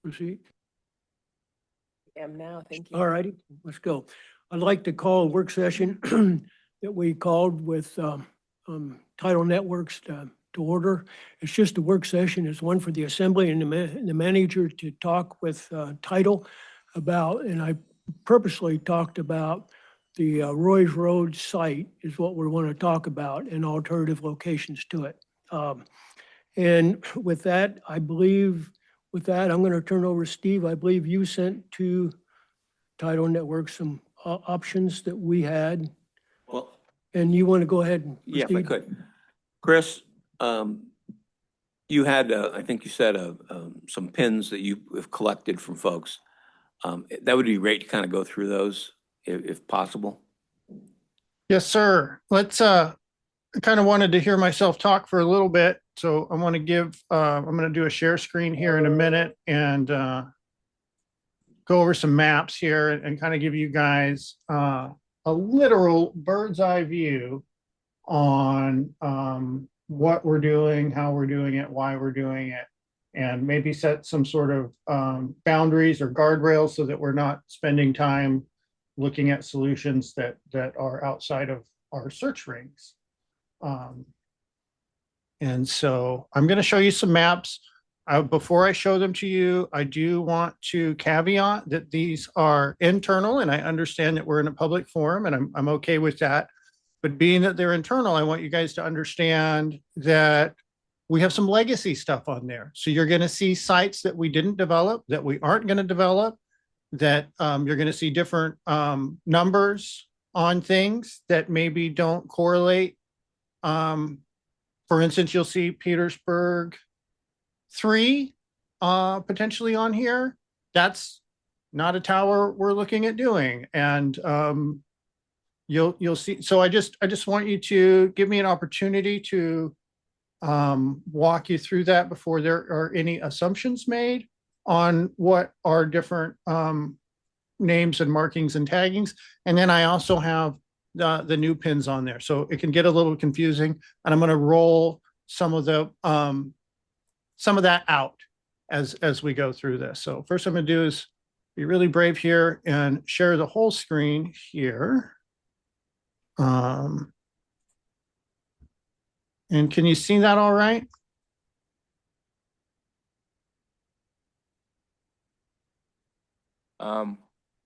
Proceed. Am now, thank you. All righty, let's go. I'd like to call a work session that we called with Tidal Networks to order. It's just a work session. It's one for the assembly and the manager to talk with Tidal about, and I purposely talked about the Roy's Road site is what we want to talk about and alternative locations to it. And with that, I'm going to turn over to Steve. I believe you sent to Tidal Network some options that we had. Well, And you want to go ahead and yeah, if I proceed? could. Chris, you had, I think you said, some pins that you have collected from folks. That would be great to kind of go through those if possible. Yes, sir. Let's, I kind of wanted to hear myself talk for a little bit. So I want to give, I'm going to do a share screen here in a minute and go over some maps here and kind of give you guys a literal bird's eye view on what we're doing, how we're doing it, why we're doing it, and maybe set some sort of boundaries or guardrails so that we're not spending time looking at solutions that are outside of our search rings. And so I'm going to show you some maps. Before I show them to you, I do want to caveat that these are internal, and I understand that we're in a public forum, and I'm okay with that. But being that they're internal, I want you guys to understand that we have some legacy stuff on there. So you're going to see sites that we didn't develop, that we aren't going to develop, that you're going to see different numbers on things that maybe don't correlate. For instance, you'll see Petersburg 3 potentially on here. That's not a tower we're looking at doing. And you'll see. So I just want you to give me an opportunity to walk you through that before there are any assumptions made on what are different names and markings and taggings. And then I also have the new pins on there. So it can get a little confusing, and I'm going to roll some of that out as we go through this. So first I'm going to do is be really brave here and share the whole screen here. And can you see that all right?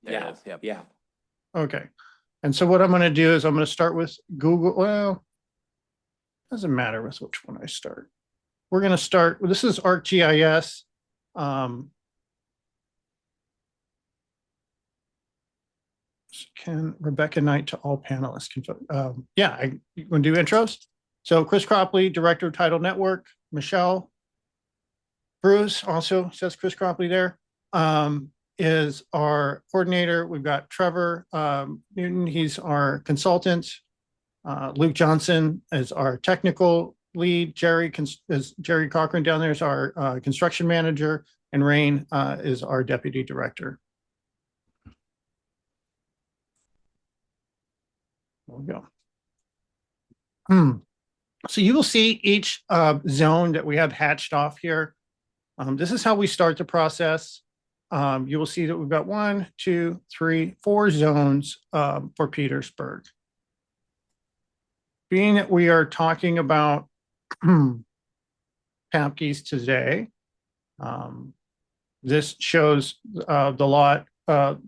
Yeah. Okay. And so what I'm going to do is I'm going to start with Google. Well, doesn't matter with which one I start. We're going to start, this is ArcGIS. Can Rebecca Knight to all panelists? You want to do intros? So Chris Cropley, Director of Tidal Network. Michelle Bruce, also says Chris Cropley there, is our coordinator. We've got Trevor Newton, he's our consultant. Luke Johnson is our technical lead. Jerry Cochran down there is our construction manager, and Rain is our deputy director. There we go. So you will see each zone that we have hatched off here. This is how we start the process. You will see that we've got 1, 2, 3, 4 zones for Petersburg. Being that we are talking about Papkeys today, this shows the lot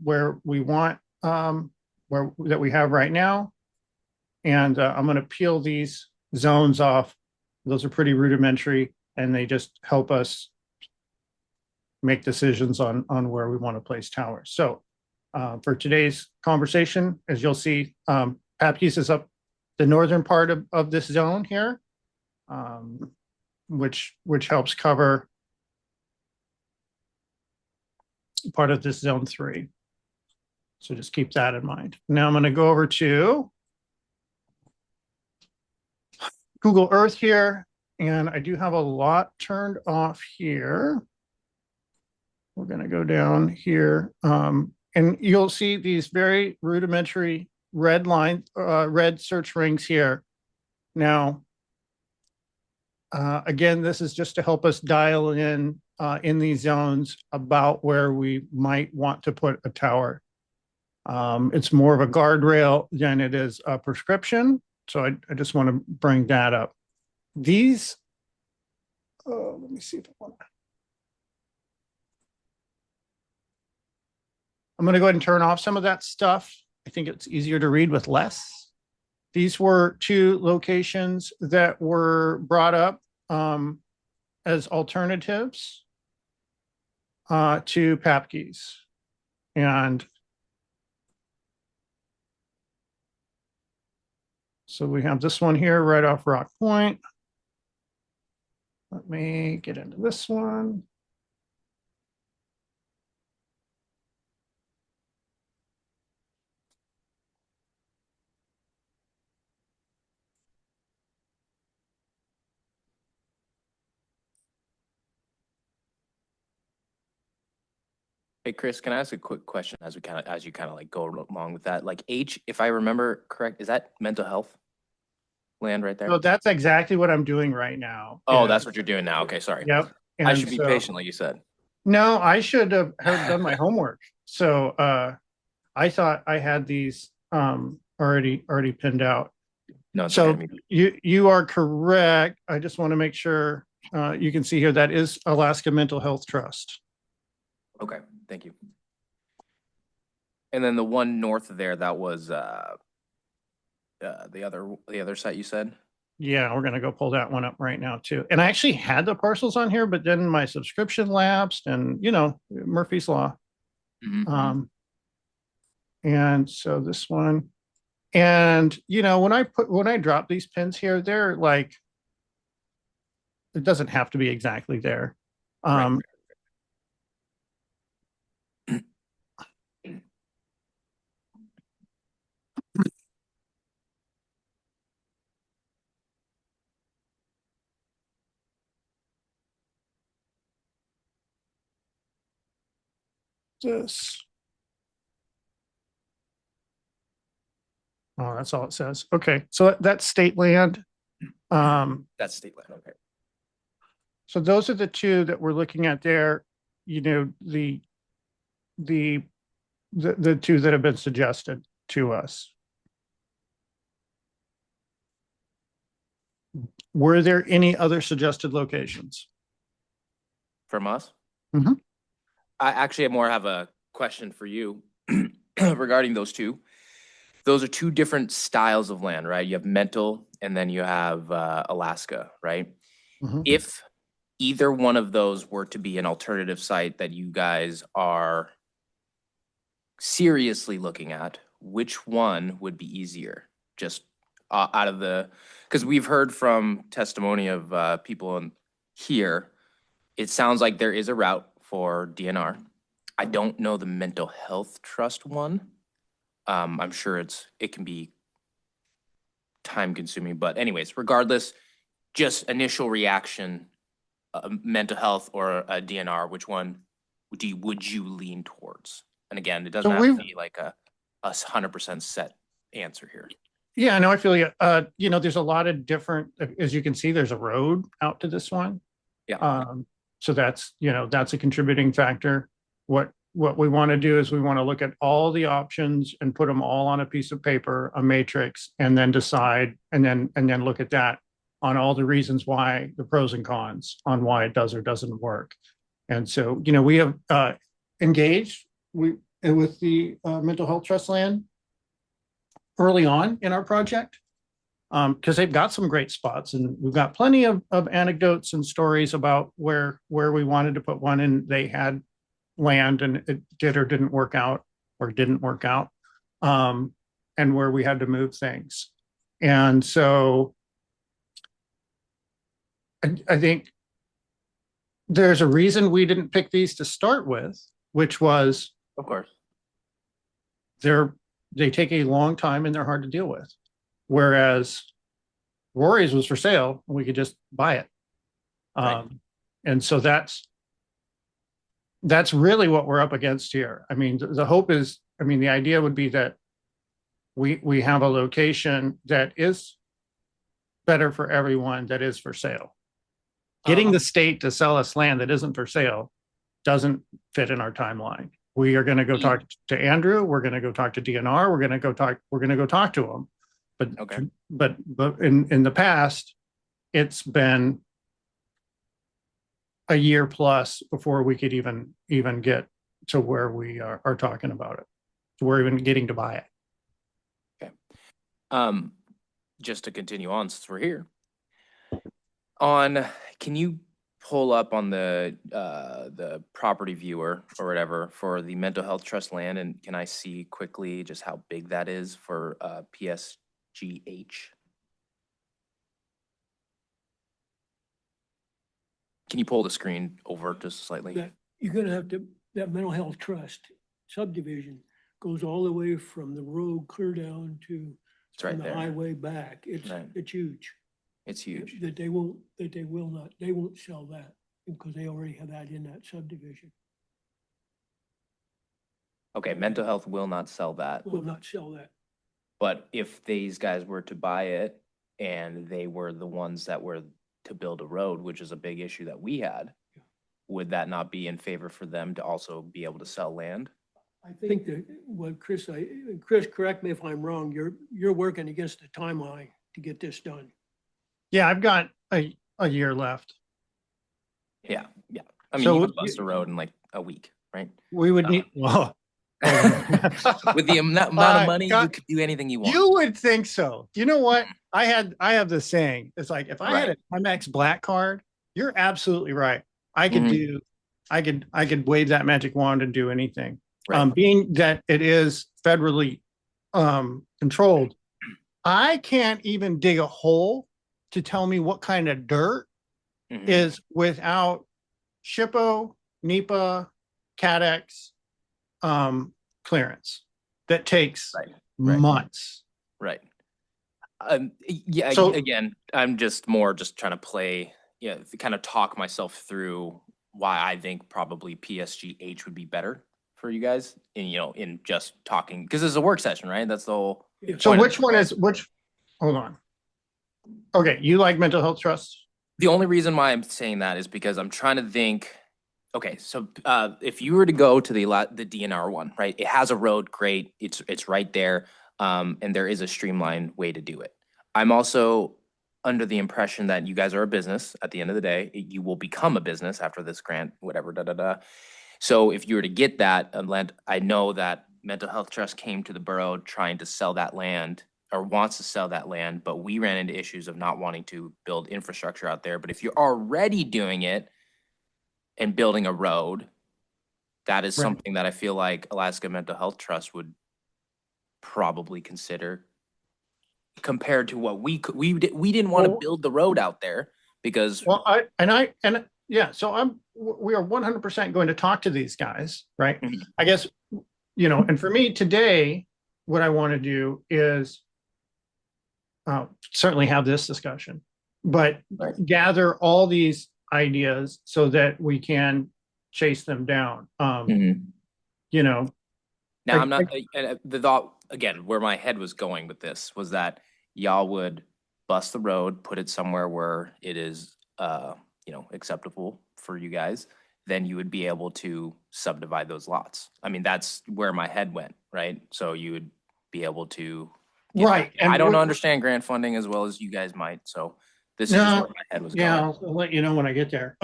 where we want, that we have right now. And I'm going to peel these zones off. Those are pretty rudimentary, and they just help us make decisions on where we want to place towers. So for today's conversation, as you'll see, Papkeys is up the northern part of this zone here, which helps cover part of this zone 3. So just keep that in mind. Now I'm going to go over to Google Earth here, and I do have a lot turned off here. We're going to go down here, and you'll see these very rudimentary red search rings here. Now, Again, this is just to help us dial in these zones about where we might want to put a tower. It's more of a guardrail than it is a prescription. So I just want to bring that up. These, let me see if I want to. I'm going to go ahead and turn off some of that stuff. I think it's easier to read with less. These were two locations that were brought up as alternatives to Papke's. And so we have this one here right off Rock Point. Let me get into this one. Hey, Chris, can I ask a quick question as you kind of like go along with that? Like H, if I remember correct, is that mental health land right there? So that's exactly what I'm doing right now. Oh, is- that's what you're doing now. Okay, sorry. Yep. I And should be so- patient, like you said. No, I should have done my homework. So I thought I had these already pinned out. No, it's So okay. you are correct. I just want to make sure you can see here that is Alaska Mental Health Trust. Okay, thank you. And then the one north of there, that was the other site you said? Yeah, we're gonna go pull that one up right now too. And I actually had the parcels on here, but then my subscription lapsed and Murphy's Law. Mhm. And so this one, and when I drop these pins here, they're like, it doesn't have to be exactly there. Right. This. Oh, that's all it says. Okay, so that's state land. That's state land, okay. So those are the two that we're looking at there. The two that have been suggested to us. Were there any other suggested locations? From us? Mhm. I actually more have a question for you regarding those two. Those are two different styles of land, right? You have mental and then you have Alaska, right? Mhm. If either one of those were to be an alternative site that you guys are seriously looking at, which one would be easier? Just out of because we've heard from testimony of people here, it sounds like there is a route for DNR. I don't know the mental health trust one. I'm sure it can be time consuming, but anyways, regardless, just initial reaction, mental health or a DNR, which one would you lean towards? And again, it doesn't So have to we've- be like a 100% set answer here. Yeah, I know. I feel you. There's a lot of different, as you can see, there's a road out to this one. Yeah. So that's a contributing factor. What we want to do is we want to look at all the options and put them all on a piece of paper, a matrix, and then decide, and then look at that on all the reasons why, the pros and cons on why it does or doesn't work. And so, we have engaged with the mental health trust land early on in our project, because they've got some great spots, and we've got plenty of anecdotes and stories about where we wanted to put one, and they had land and it did or didn't work out, and where we had to move things. And so I think there's a reason we didn't pick these to start with, which was Of course. they take a long time and they're hard to deal with. Whereas Rory's was for sale and we could just buy it. Right. And so that's really what we're up against here. I mean, the hope is, the idea would be that we have a location that is better for everyone, that is for sale. Getting the state to sell us land that isn't for sale doesn't fit in our timeline. We are going to go talk to Andrew. We're going to go talk to DNR. We're going to go talk to them. But, Okay. but in the past, it's been a year plus before we could even get to where we are talking about it. So we're even getting to buy it. Just to continue on, since we're here. Can you pull up on the property viewer or whatever for the mental health trust land, and can I see quickly just how big that is for PSGH? Can you pull the screen over just slightly? That you're gonna have to, that mental health trust subdivision goes all the way from the road clear down to It's right from the there. highway back. It's Right. huge. It's huge. That they won't sell that because they already have that in that subdivision. Okay, mental health will not sell that. Will not sell that. But if these guys were to buy it and they were the ones that were to build a road, which is a big issue that we had, would that not be in favor for them to also be able to sell land? I think that what Chris, correct me if I'm wrong, you're working against the timeline to get this done. Yeah, I've got a year left. Yeah, yeah. I mean, So you could bust a road in like a week, right? We would need, well, With the amount of money, you could do anything you want. you would think so. You know what? I have this saying. It's like, if I had a Timex black card, you're absolutely right. I could do, I could wave that magic wand and do anything. Right. Being that it is federally controlled, I can't even dig a hole to tell me what kind of dirt is without SHPO, NEPA, CADEX clearance that takes months. Right. Yeah, So- again, I'm just trying to play, kind of talk myself through why I think probably PSGH would be better for you guys in just talking, because it's a work session, right? That's the whole. So point of which this, one right? is which? Hold on. Okay, you like mental health trusts? The only reason why I'm saying that is because I'm trying to think. Okay, so if you were to go to the DNR one, right? It has a road, great. It's right there, and there is a streamlined way to do it. I'm also under the impression that you guys are a business. At the end of the day, you will become a business after this grant, whatever. So if you were to get that land, I know that Mental Health Trust came to the borough trying to sell that land or wants to sell that land, but we ran into issues of not wanting to build infrastructure out there. But if you're already doing it and building a road, that is something that I feel like Alaska Mental Health Trust would probably consider compared to what we didn't want to build the road out there because Well, yeah. So we are 100% going to talk to these guys, right? Mhm. I guess, and for me today, what I want to do is certainly have this discussion, but gather all these ideas so that we can chase them down. Now I'm not the thought again where my head was going with this was that y'all would bust the road, put it somewhere where it is acceptable for you guys, then you would be able to subdivide those lots. I mean, that's where my head went, right? So you would be able to Right. I don't understand grant funding as well as you guys might. So this is just where my head was going. Yeah, I'll let you know when I get there.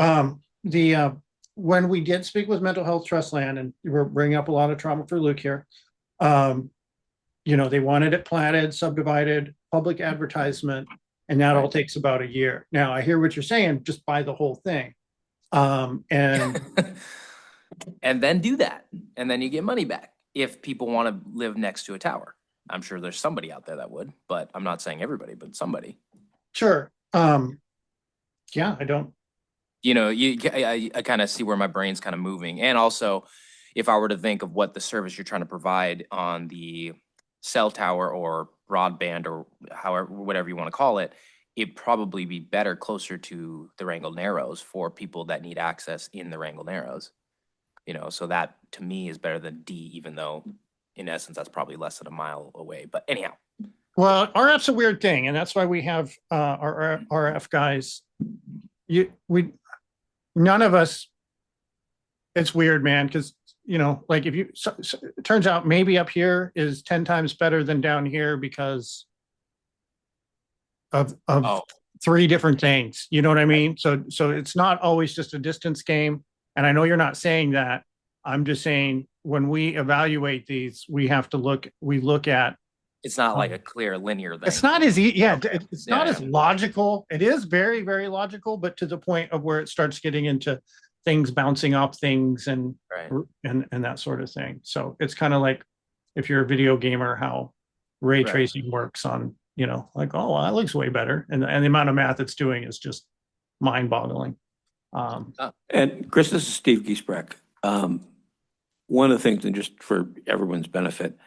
When we did speak with Mental Health Trust Land, and we're bringing up a lot of trauma for Luke here, they wanted it platted, subdivided, public advertisement, and that all takes about a year. Now, I hear what you're saying, just buy the whole thing. And and then do that. And then you get money back if people want to live next to a tower. I'm sure there's somebody out there that would, but I'm not saying everybody, but somebody. sure. Yeah, I don't. I kind of see where my brain's kind of moving. And also, if I were to think of what the service you're trying to provide on the cell tower or broadband or however, whatever you want to call it, it'd probably be better closer to the Wrangell Narrows for people that need access in the Wrangell Narrows. So that to me is better than D, even though in essence, that's probably less than a mile away. But anyhow. Well, RF's a weird thing, and that's why we have our RF guys none of us, it's weird, man, because, you know, like if you, so it turns out maybe up here is 10 times better than down here because of Oh, three different things. You know what I mean? So it's not always just a distance game. And I know you're not saying that. I'm just saying when we evaluate these, we have to look at, it's not like a clear linear thing. it's not as easy. Yeah, Okay. it's not Yeah, as yeah. logical. It is very, very logical, but to the point of where it starts getting into things bouncing off things and Right. and that sort of thing. So it's kind of like if you're a video gamer, how ray Right. tracing works on, you know, like, oh, well, that looks way better. And the amount of math it's doing is just mind boggling. And Chris, this is Steve Giesbrecht. One of the things, and just for everyone's benefit,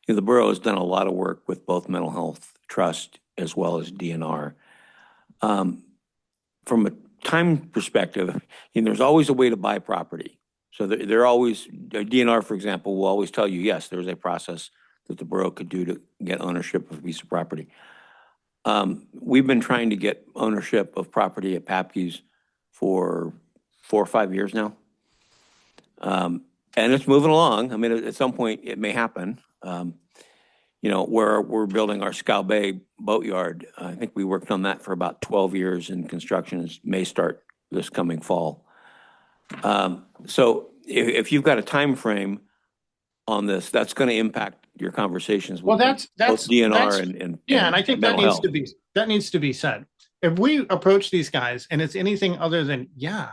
you know, the borough has done a lot of work with both mental health trust as well as DNR. From a time perspective, you know, there's always a way to buy property. So they're always, DNR, for example, will always tell you, yes, there's a process that the borough could do to get ownership of a piece of property. We've been trying to get ownership of property at Papke's for 4 or 5 years now. And it's moving along. I mean, at some point it may happen. You know, where we're building our Scow Bay boatyard, I think we worked on that for about 12 years, and construction may start this coming fall. So if you've got a time frame on this, that's going to impact your conversations Well, with that's both DNR that's- and yeah, and I think that mental needs health. to be said. If we approach these guys and it's anything other than, yeah,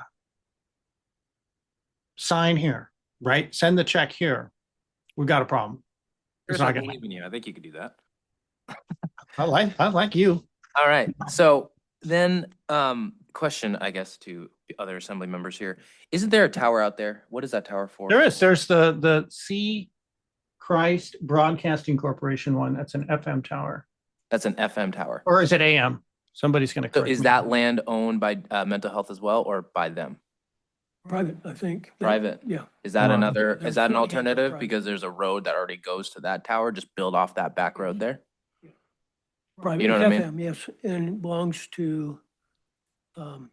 sign here, right? Send the check here. We've got a problem. It's Chris, I not gonna believe in you. I think you could do that. I like you. All right. So then, question, I guess, to the other assembly members here. Isn't there a tower out there? What is that tower for? There's the C Christ Broadcasting Corporation one. That's an FM tower. That's an FM tower. Or is it AM? Somebody's gonna So correct is me. that land owned by mental health as well, or by them? Private, I think. Private? Yeah. Is that Uh, another, they're is that an currently handled alternative? private. Because there's a road that already goes to that tower, just build off that back road there? Private You know what I mean? FM, yes, and it belongs to, um,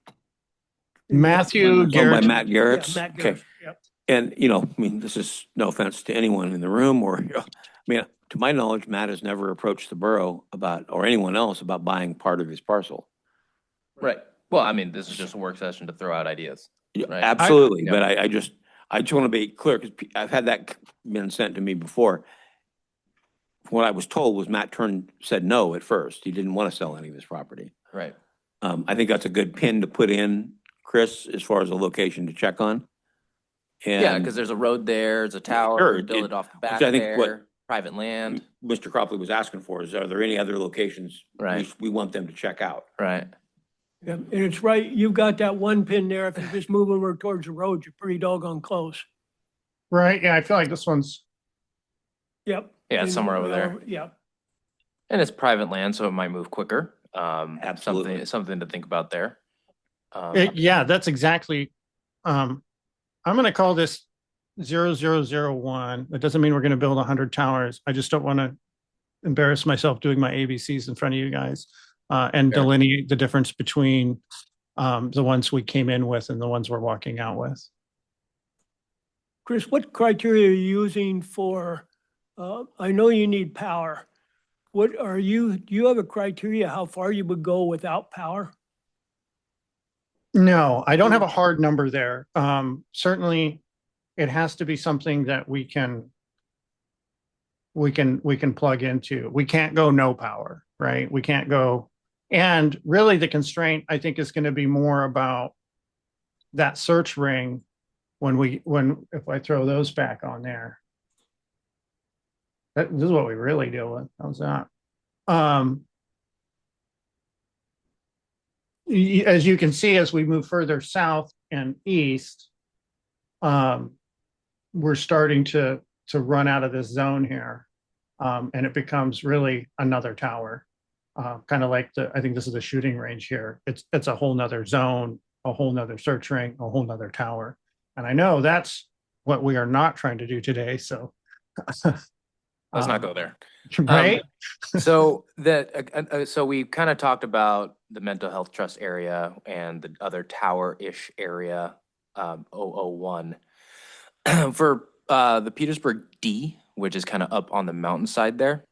Matthew Owned by Garrett. Matt yeah, Garrett's. Matt Okay. Garrett, yep. And, you know, I mean, this is no offense to anyone in the room or, you know, I mean, to my knowledge, Matt has never approached the borough about, or anyone else about buying part of his parcel. Right. Well, I mean, this is just a work session to throw out ideas. Yeah, Right. absolutely, Yeah. but I just want to be clear, because I've had that been sent to me before. What I was told was Matt said no at first. He didn't want to sell any of his property. Right. I think that's a good pin to put in, Chris, as far as a location to check on. Yeah, And because there's a road there, there's a tower, Sure, we build it- it off the which back I think what- there, private land. Mr. Cropley was asking for is, are there any other locations Right. we want them to check out? Right. Yeah, and it's right, you've got that one pin there. If you just move over towards the road, you're pretty doggone close. Right, yeah, I feel like this one's, Yep. Yeah, And, somewhere over there. Yeah. And it's private land, so it might move quicker. Absolutely. Something to think about there. yeah, that's exactly, I'm gonna call this 0001. That doesn't mean we're gonna build 100 towers. I just don't want to embarrass myself doing my ABCs in front of you guys. And Fair. delineate the difference between the ones we came in with and the ones we're walking out with. Chris, what criteria are you using for, I know you need power. Do you have a criteria how far you would go without power? No, I don't have a hard number there. Certainly, it has to be something that we can plug into. We can't go no power, right? We can't go. And really the constraint, I think, is going to be more about that search ring if I throw those back on there. This is what we really deal with. How's that? As you can see, as we move further south and east, we're starting to run out of this zone here. And it becomes really another tower. Kind of like I think this is the shooting range here. It's a whole nother zone, a whole nother search ring, a whole nother tower. And I know that's what we are not trying to do today. So Let's not go there. Right? So so we kind of talked about the mental health trust area and the other tower-ish area, 001. For the Petersburg D, which is kind of up on the mountainside there,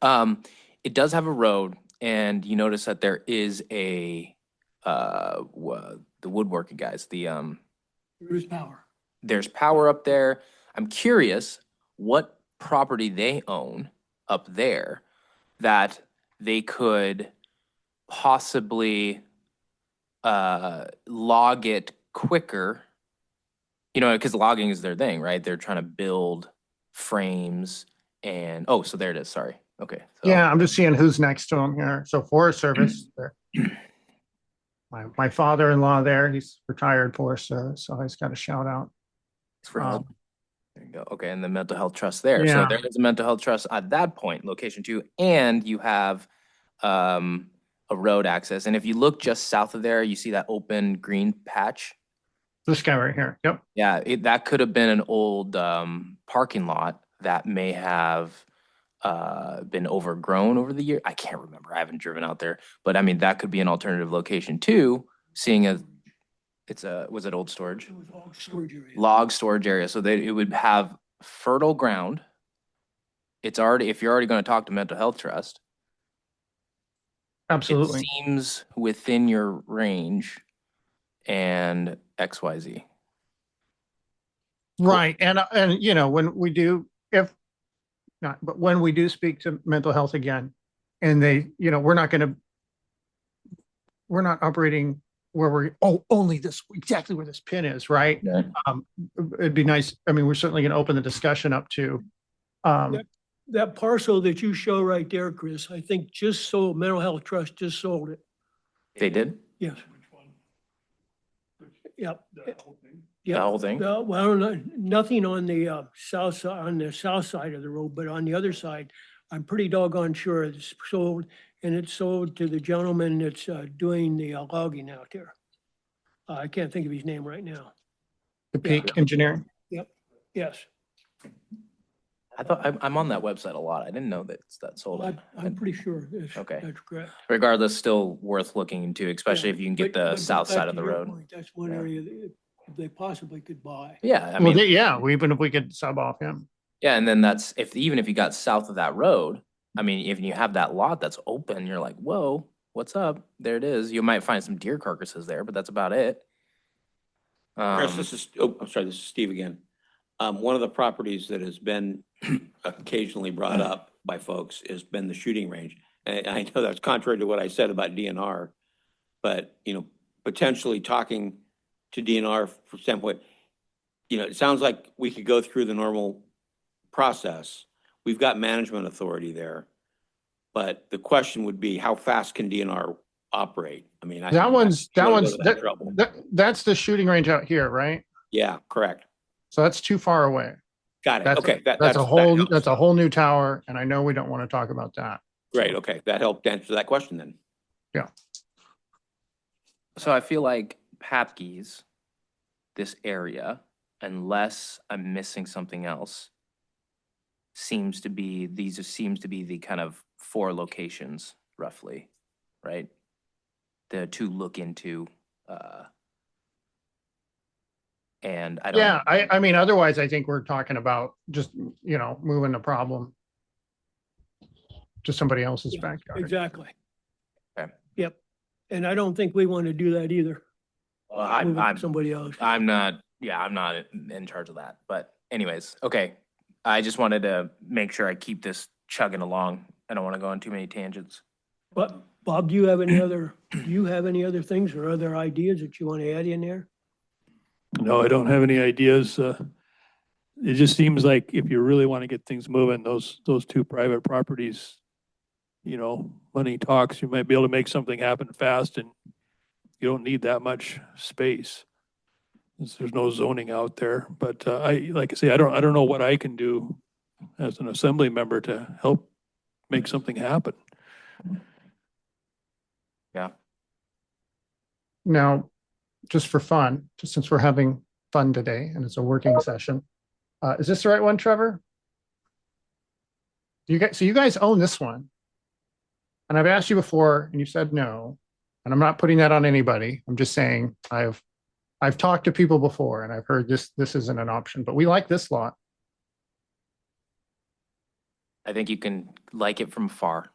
it does have a road, and you notice that there is the woodworking guys, There's power. there's power up there. I'm curious what property they own up there that they could possibly log it quicker. You know, because logging is their thing, right? They're trying to build frames and, oh, so there it is. Sorry. Okay. So, Yeah, I'm just seeing who's next to him here. So Forest Service. there. My father-in-law there, he's retired Forest Service, so he's got a shout out. thanks for help. There you go. Okay. And the mental health trust there. Yeah. So there is a mental health trust at that point, location 2, and you have a road access. And if you look just south of there, you see that open green patch. This guy right here. Yep. Yeah, that could have been an old parking lot that may have been overgrown over the year. I can't remember. I haven't driven out there, but I mean that could be an alternative location too. Seeing as was it old storage? It was all storage area. Log storage area, so that it would have fertile ground. It's already, if you're already going to talk to mental health trust, Absolutely. it seems within your range and XYZ. Right. And you know, when we do, if not, but when we do speak to mental health again, and they, you know, we're not operating where only this, exactly where this pin is, right? Yeah. It'd be nice. I mean, we're certainly going to open the discussion up to, That parcel that you show right there, Chris, I think just sold, Mental Health Trust just sold it. They did Yes. Yep. the Yep. whole thing. Well, nothing on the south side of the road, but on the other side, I'm pretty doggone sure it's sold, and it's sold to the gentleman that's doing the logging out there. I can't think of his name right now. the peak engineering. Yes, I thought I'm on that website a lot. I didn't know that sold. I'm pretty sure Okay. that's correct. Regardless, still worth looking into, especially if you can get But- the but south back side to of the your road. point, that's one Yeah. area that they possibly could buy. Yeah, I Well, mean, yeah, even if we could sub off him. yeah, and then that's even if you got south of that road, I mean, if you have that lot that's open, you're like, whoa, what's up? There it is. You might find some deer carcasses there, but that's about it. Chris, I'm sorry, this is Steve again. One of the properties that has been occasionally brought up by folks has been the shooting range. And I know that's contrary to what I said about DNR, but, you know, potentially talking to DNR from standpoint, you know, it sounds like we could go through the normal process. We've got management authority there. But the question would be, how fast can DNR operate? I mean, That's trouble. that's the shooting range out here, right? Yeah, correct. So that's too far away. Got it. That's Okay. that's a whole new tower, and I know we don't want to talk about that. Great. Okay. That helped answer that question then. Yeah. So I feel like Papke's, this area, unless I'm missing something else, seems to be the kind of 4 locations roughly, right? To look into, and I don't. Yeah, I mean, otherwise, I think we're talking about just, you know, moving the problem to somebody else's Yeah, backyard. Exactly. Okay. Yep. And I don't think we want to do that either. Well, Move it to I'm somebody else. I'm not in charge of that. But anyways, okay. I just wanted to make sure I keep this chugging along. I don't want to go on too many tangents. But Bob, do you have any other things or other ideas that you want to add in there? No, I don't have any ideas. It just seems like if you really want to get things moving, those 2 private properties, you know, money talks, you might be able to make something happen fast, and you don't need that much space. There's no zoning out there, but like I say, I don't know what I can do as an assembly member to help make something happen. Yeah. Now, just for fun, just since we're having fun today and it's a working session, is this the right one, Trevor? So you guys own this one. And I've asked you before and you said no. And I'm not putting that on anybody. I'm just saying I've talked to people before and I've heard this isn't an option, but we like this lot. I think you can like it from far.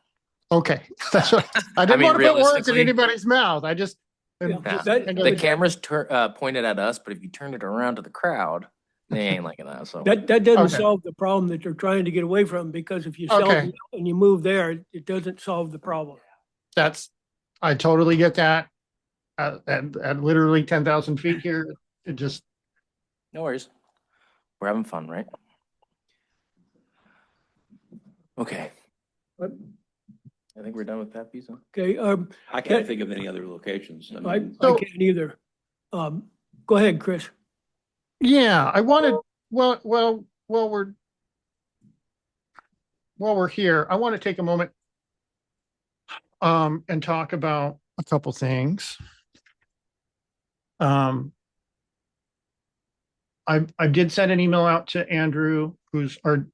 Okay. That's what I didn't mean, want to put words in realistically- anybody's mouth. I just. Yeah, just that- kind of- The camera's pointed at us, but if you turn it around to the crowd, they ain't liking that. So That doesn't Okay. solve the problem that they're trying to get away from, because if you sell Okay. it and you move there, it doesn't solve the problem. I totally get that. At literally 10,000 feet here, it just, no worries. We're having fun, right? Okay. What? I think we're done with that piece. Huh? Okay, I can't think of any other locations. I I mean, can't either. Go ahead, Chris. yeah, I wanted, well, while we're here, I want to take a moment and talk about a couple things. I did send an email out to Andrew, who's our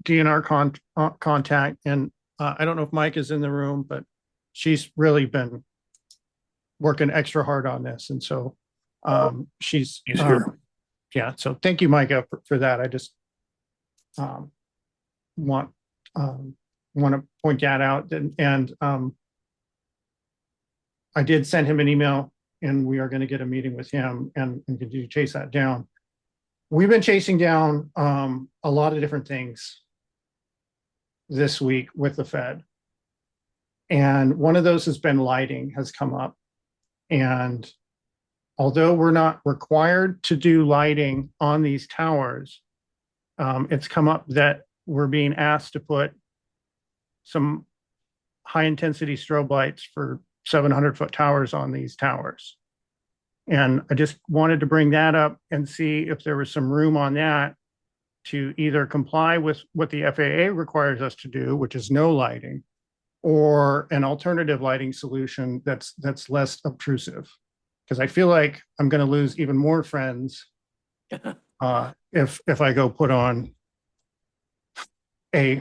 DNR contact, and I don't know if Mike is in the room, but she's really been working extra hard on this, and so she's He's here. yeah. So thank you, Micah, for that. I just want to point that out, and I did send him an email, and we are going to get a meeting with him and continue to chase that down. We've been chasing down a lot of different things this week with the Fed. And one of those has been lighting has come up. And although we're not required to do lighting on these towers, it's come up that we're being asked to put some high intensity strobe lights for 700-foot towers on these towers. And I just wanted to bring that up and see if there was some room on that to either comply with what the FAA requires us to do, which is no lighting, or an alternative lighting solution that's less obtrusive. Because I feel like I'm going to lose even more friends if I go put on a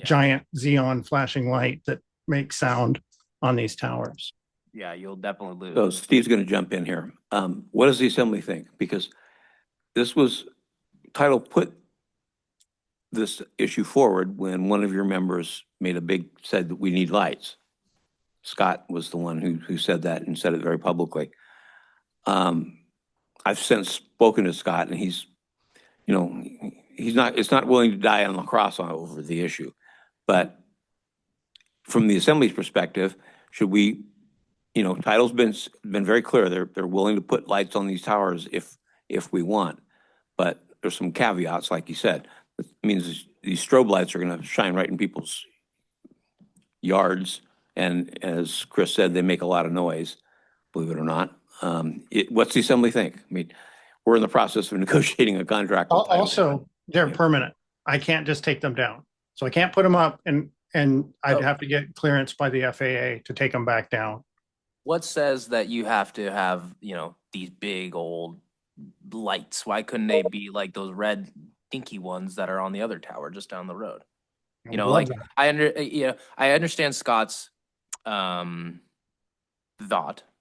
giant xenon flashing light that makes sound on these towers. Yeah, you'll definitely lose. so Steve's going to jump in here. What does the assembly think? Because Tidal put this issue forward when one of your members said that we need lights. Scott was the one who said that and said it very publicly. I've since spoken to Scott, and it's not willing to die on the cross over the issue. But from the assembly's perspective, should we, Tidal's been very clear. They're willing to put lights on these towers if we want. But there's some caveats, like you said. It means these strobe lights are going to shine right in people's yards. And as Chris said, they make a lot of noise, believe it or not. What's the assembly think? I mean, we're in the process of negotiating a contract. with Tidal. Also, they're permanent. I can't just take them down. So I can't put them up and I'd have to get clearance by the FAA to take them back down. What says that you have to have, these big old lights? Why couldn't they be like those red dinky ones that are on the other tower just down the road? Love that. I understand Scott's thought,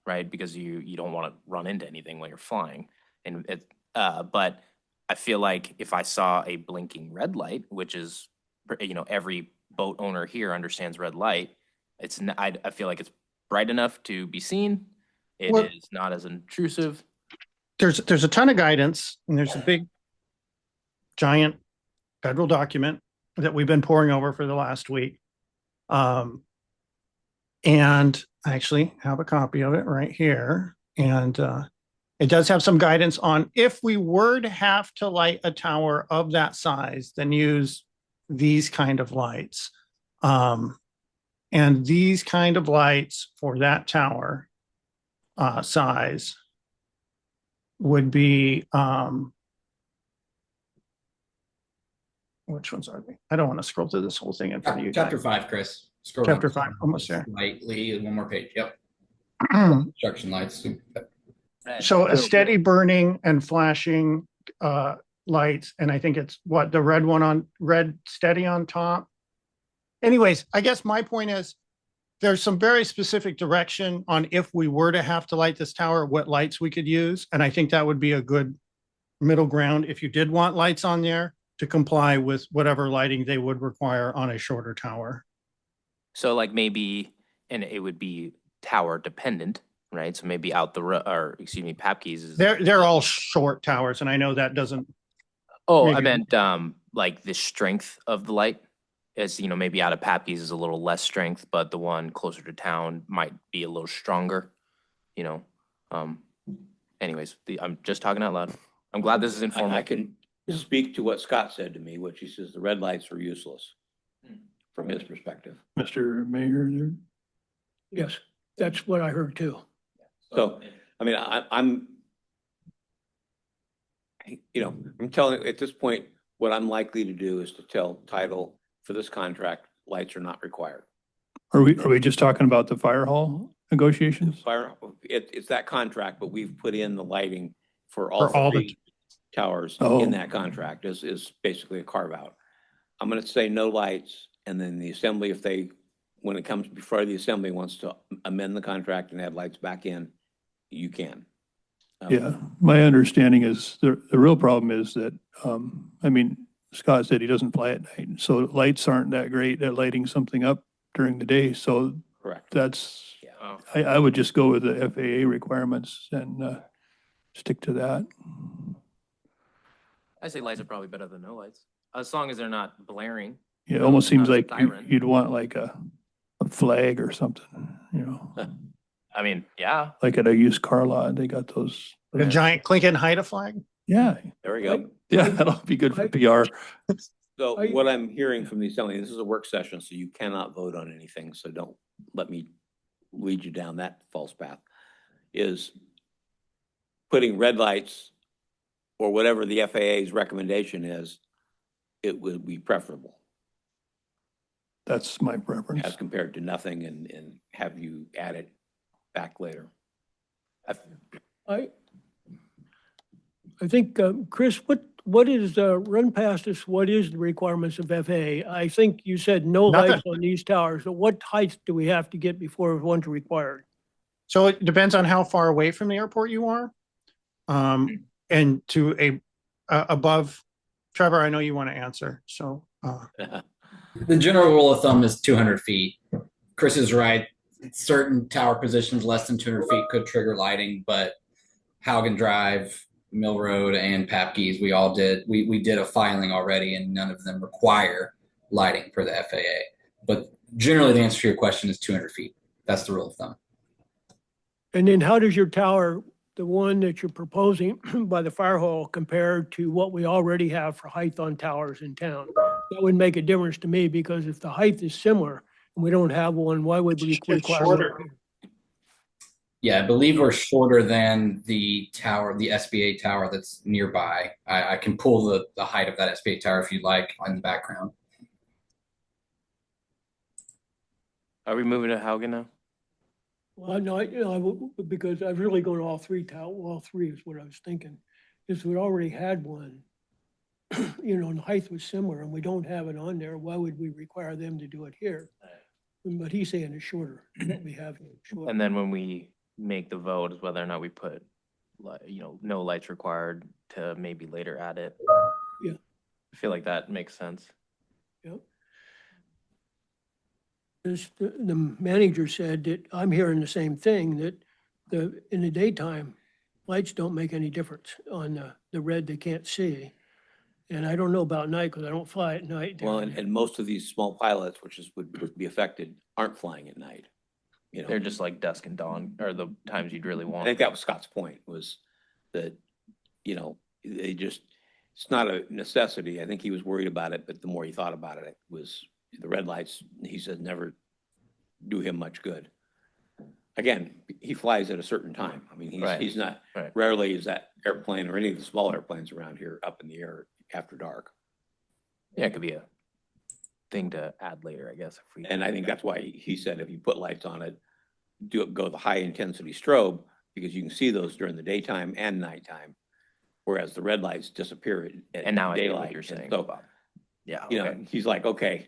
right? Because you don't want to run into anything when you're flying, but I feel like if I saw a blinking red light, which is, every boat owner here understands red light, I feel like it's bright enough to be seen. It is not as intrusive. There's a ton of guidance, and there's a big, giant federal document that we've been poring over for the last week. And I actually have a copy of it right here. And it does have some guidance on if we were to have to light a tower of that size, then use these kind of lights. And these kind of lights for that tower size would be, which ones are they? I don't want to scroll through this whole thing in front of you. Chapter 5, Chris. Scroll Chapter down. 5, almost there. Slightly, one more page. Yep. Construction lights. So a steady burning and flashing lights, and I think it's the red steady on top, anyways, I guess my point is there's some very specific direction on if we were to have to light this tower, what lights we could use. And I think that would be a good middle ground if you did want lights on there to comply with whatever lighting they would require on a shorter tower. So like maybe, and it would be tower dependent, right? So maybe out the, or excuse me, Papke's is. They're all short towers, and I know that doesn't. Oh, I maybe- meant, like the strength of the light. As you know, maybe out of Papke's is a little less strength, but the one closer to town might be a little stronger, you know? Anyways, I'm just talking out loud. I'm glad this is informal. I can speak to what Scott said to me, which he says the red lights are useless from his perspective. Mr. Mayor, there. Yes, that's what I heard too. So, I mean, I'm, you know, I'm telling, at this point, what I'm likely to do is to tell Tidal for this contract, lights are not required. Are we just talking about the fire hall negotiations? Fire, it's that contract, but we've put in the lighting for For all all the- three towers Oh. in that contract is basically a carve out. I'm gonna say no lights, and then the assembly, if they, when it comes before the assembly wants to amend the contract and add lights back in, you can. Yeah, my understanding is the real problem is that, I mean, Scott said he doesn't fly at night, so lights aren't that great at lighting something up during the day, so Correct. that's, Oh. I would just go with the FAA requirements and stick to that. I say lights are probably better than no lights, as long as they're not blaring. Yeah, it almost seems Not a like siren. you'd want like a flag or something, you know, I mean, yeah, like at a used car lot, they got those. A giant Clinton Haida flag. Yeah, There we go. yeah, that'll be good for PR. So I- what I'm hearing from the assembly, this is a work session, so you cannot vote on anything, so don't let me lead you down that false path, is putting red lights or whatever the FAA's recommendation is, it would be preferable That's my as preference. compared to nothing and have you add it back later. I think, Chris, what is, run past us, what is the requirements of FAA? I think you said no Nothing. lights on these towers. So what heights do we have to get before one's required? So it depends on how far away from the airport you are. And to above, Trevor, I know you want to answer, so. The general rule of thumb is 200 feet. Chris is right. Certain tower positions less than 200 feet could trigger lighting, but Haugen Drive, Mill Road, and Papke's, we did a filing already, and none of them require lighting for the FAA. But generally, the answer to your question is 200 feet. That's the rule of thumb. And then how does your tower, the one that you're proposing by the fire hall, compare to what we already have for height on towers in town? That would make a difference to me, because if the height is similar and we don't have one, why would we It's require? shorter. Yeah, I believe we're shorter than the tower, the SBA tower that's nearby. I can pull the height of that SBA tower if you'd like on the background. are we moving to Haugen now? Well, no, because I was really going all three all three is what I was thinking. Is we already had one, you know, and the height was similar and we don't have it on there, why would we require them to do it here? But he's saying it's shorter, what we have here. Shorter. And then when we make the vote is whether or not we put, you know, no lights required to maybe later add it. Yeah. I feel like that makes sense. Yep. The manager said that, I'm hearing the same thing, that in the daytime, lights don't make any difference on the red they can't see. And I don't know about night, because I don't fly at night. Well, and most of these small pilots, which would be affected, aren't flying at night. You know, They're just like dusk and dawn, or the times you'd really I want. think that was Scott's point, was that, you know, they just, it's not a necessity. I think he was worried about it, but the more he thought about it, it was the red lights, he said, never do him much good. Again, he flies at a certain time. I mean, Right. he's not, Right. rarely is that airplane or any of the small airplanes around here up in the air after dark. Yeah, it could be a thing to add later, I guess, if we. And I think that's why he said if you put lights on it, go the high intensity strobe, because you can see those during the daytime and nighttime. Whereas the red lights disappear at And now I get daylight. what you're And saying, so, Bob. Yeah, you know, okay. he's like, okay,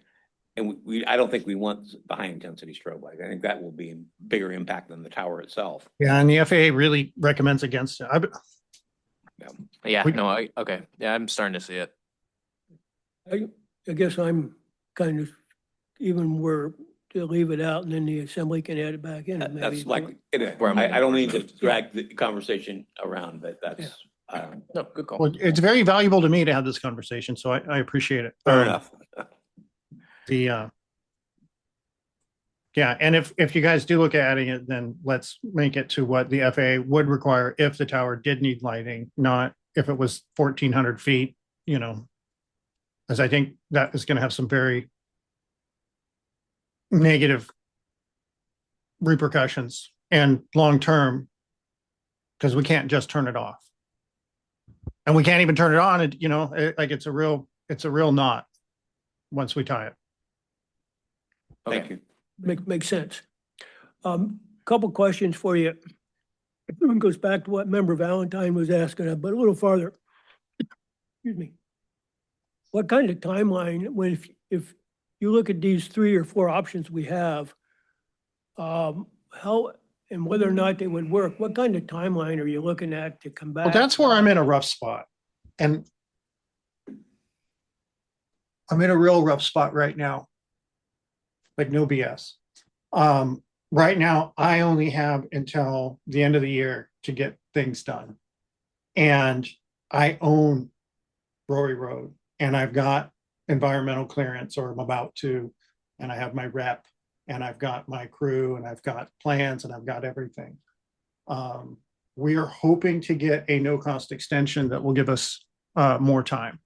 And I don't think we want the high intensity strobe light. I think that will be a bigger impact than the tower itself. Yeah, and the FAA really recommends against it. Yeah, We- no, okay. Yeah, I'm starting to see it. I guess I'm kind of even where to leave it out and then the assembly can add it back in. maybe. That's like, Where I'm I don't leaning mean to drag the conversation around, but that's, No, good call. Well, it's very valuable to me to have this conversation, so I appreciate it. fair enough. Yeah, and if you guys do look at adding it, then let's make it to what the FAA would require if the tower did need lighting, not if it was 1,400 feet, as I think that is going to have some very negative repercussions and long-term, because we can't just turn it off. And we can't even turn it on, like it's a real knot once we tie it. Thank Okay. you. Makes sense. Couple questions for you. It goes back to what Member Valentine was asking, but a little farther. Excuse me. What kind of timeline, if you look at these 3 or 4 options we have, how and whether or not they would work, what kind of timeline are you looking at to come back? Well, that's where I'm in a rough spot. And I'm in a real rough spot right now. Like no BS. Right now, I only have until the end of the year to get things done. And I own Rory Road and I've got environmental clearance, or I'm about to, and I have my rep and I've got my crew and I've got plans and I've got everything. We are hoping to get a no-cost extension that will give us more time.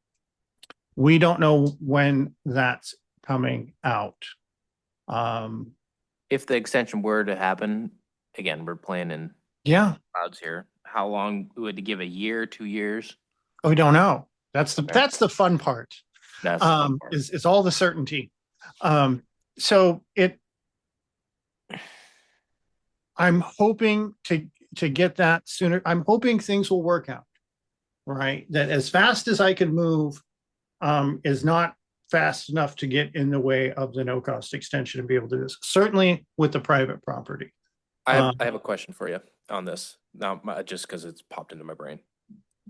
We don't know when that's coming out. If the extension were to happen, again, we're playing in Yeah, clouds here. How long would it give? A year, 2 years? we don't know. That's Okay. the fun part. That's the fun part. Is all the certainty. So I'm hoping to get that sooner. I'm hoping things will work out, right? That as fast as I can move is not fast enough to get in the way of the no-cost extension and be able to do this. Certainly with the private property. I have a question for you on this. Now, just because it's popped into my brain.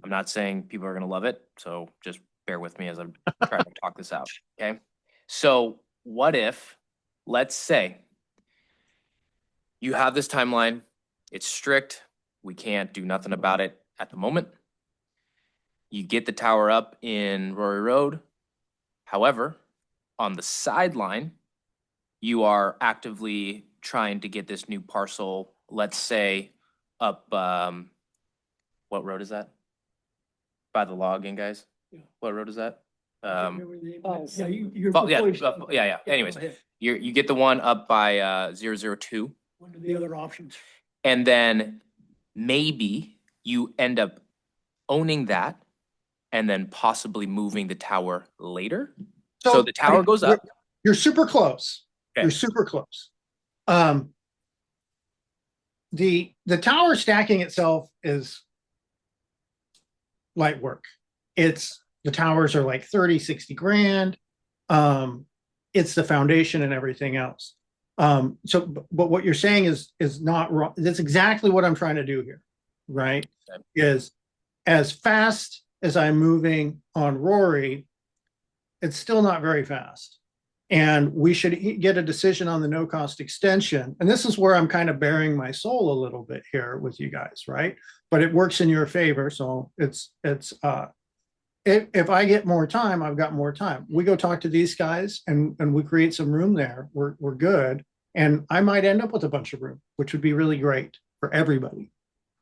I'm not saying people are going to love it, so just bear with me as I'm trying to talk this out. Okay. So, what if, let's say, you have this timeline, it's strict, we can't do nothing about it at the moment. You get the tower up in Rory Road. However, on the sideline, you are actively trying to get this new parcel, let's say, up, what road is that? By the login, guys? Yeah. What road is that? Yeah, you're. Oh, yeah, proposing- yeah. Yeah, Anyways, go ahead. you get the one up by 002, One of the other options. and then maybe you end up owning that and then possibly moving the tower later. So the tower goes up. You're super close. Okay. You're super close. The tower stacking itself is light work. The towers are like 30, 60 grand. It's the foundation and everything else. But what you're saying is not wrong. That's exactly what I'm trying to do here, right? Okay. Is as fast as I'm moving on Rory, it's still not very fast. And we should get a decision on the no-cost extension. And this is where I'm kind of bearing my soul a little bit here with you guys, right? But it works in your favor. So if I get more time, I've got more time. We go talk to these guys and we create some room there. We're good. And I might end up with a bunch of room, which would be really great for everybody.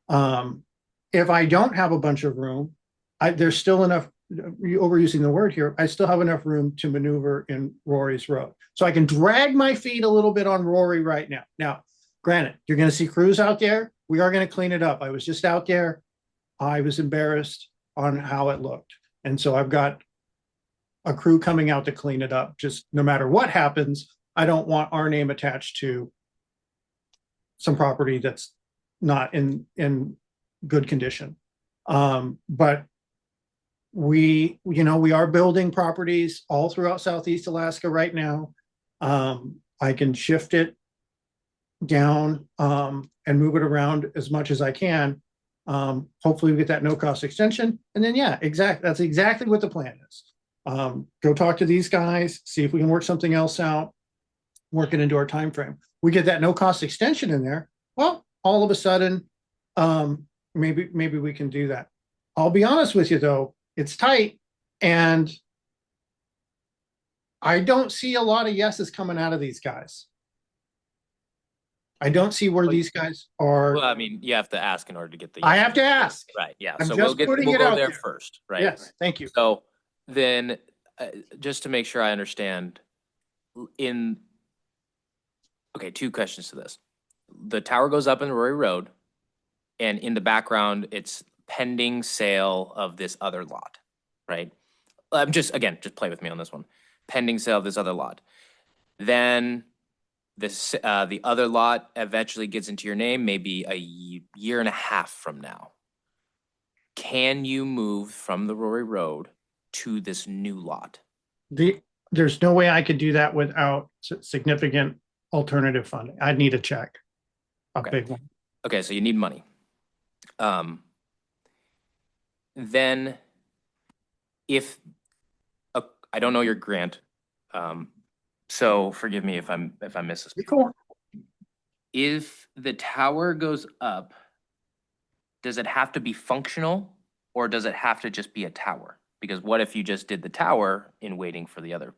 If I don't have a bunch of room, there's still enough, overusing the word here, I still have enough room to maneuver in Rory's Road. So I can drag my feet a little bit on Rory right now. Now, granted, you're going to see crews out there. We are going to clean it up. I was just out there. I was embarrassed on how it looked. And so I've got a crew coming out to clean it up. Just no matter what happens, I don't want our name attached to some property that's not in good condition. But we are building properties all throughout Southeast Alaska right now. I can shift it down, and move it around as much as I can. Hopefully we get that no cost extension. And then, yeah, that's exactly what the plan is. Go talk to these guys, see if we can work something else out, work it into our time frame. We get that no cost extension in there. Well, all of a sudden, maybe we can do that. I'll be honest with you though, it's tight, and I don't see a lot of yeses coming out of these guys. I don't see where these guys Well, are. I mean, you have to ask in order to get the. I yes. have to ask. Right, yeah. I'm So just putting we'll it go out there there. first, right? Yes, thank you. So then, just to make sure I understand, okay, two questions to this. The tower goes up in Rory Road, and in the background, it's pending sale of this other lot, right? Just play with me on this one. Pending sale of this other lot. Then the other lot eventually gets into your name, maybe a year and a half from now. Can you move from the Rory Road to this new lot? There's no way I could do that without significant alternative funding. I'd need a check, a Okay. big one. Okay, so you need money. Then if I don't know your grant, so forgive me if I miss this. You're cool. If the tower goes up, does it have to be functional, or does it have to just be a tower? Because what if you just did the tower in waiting for the other?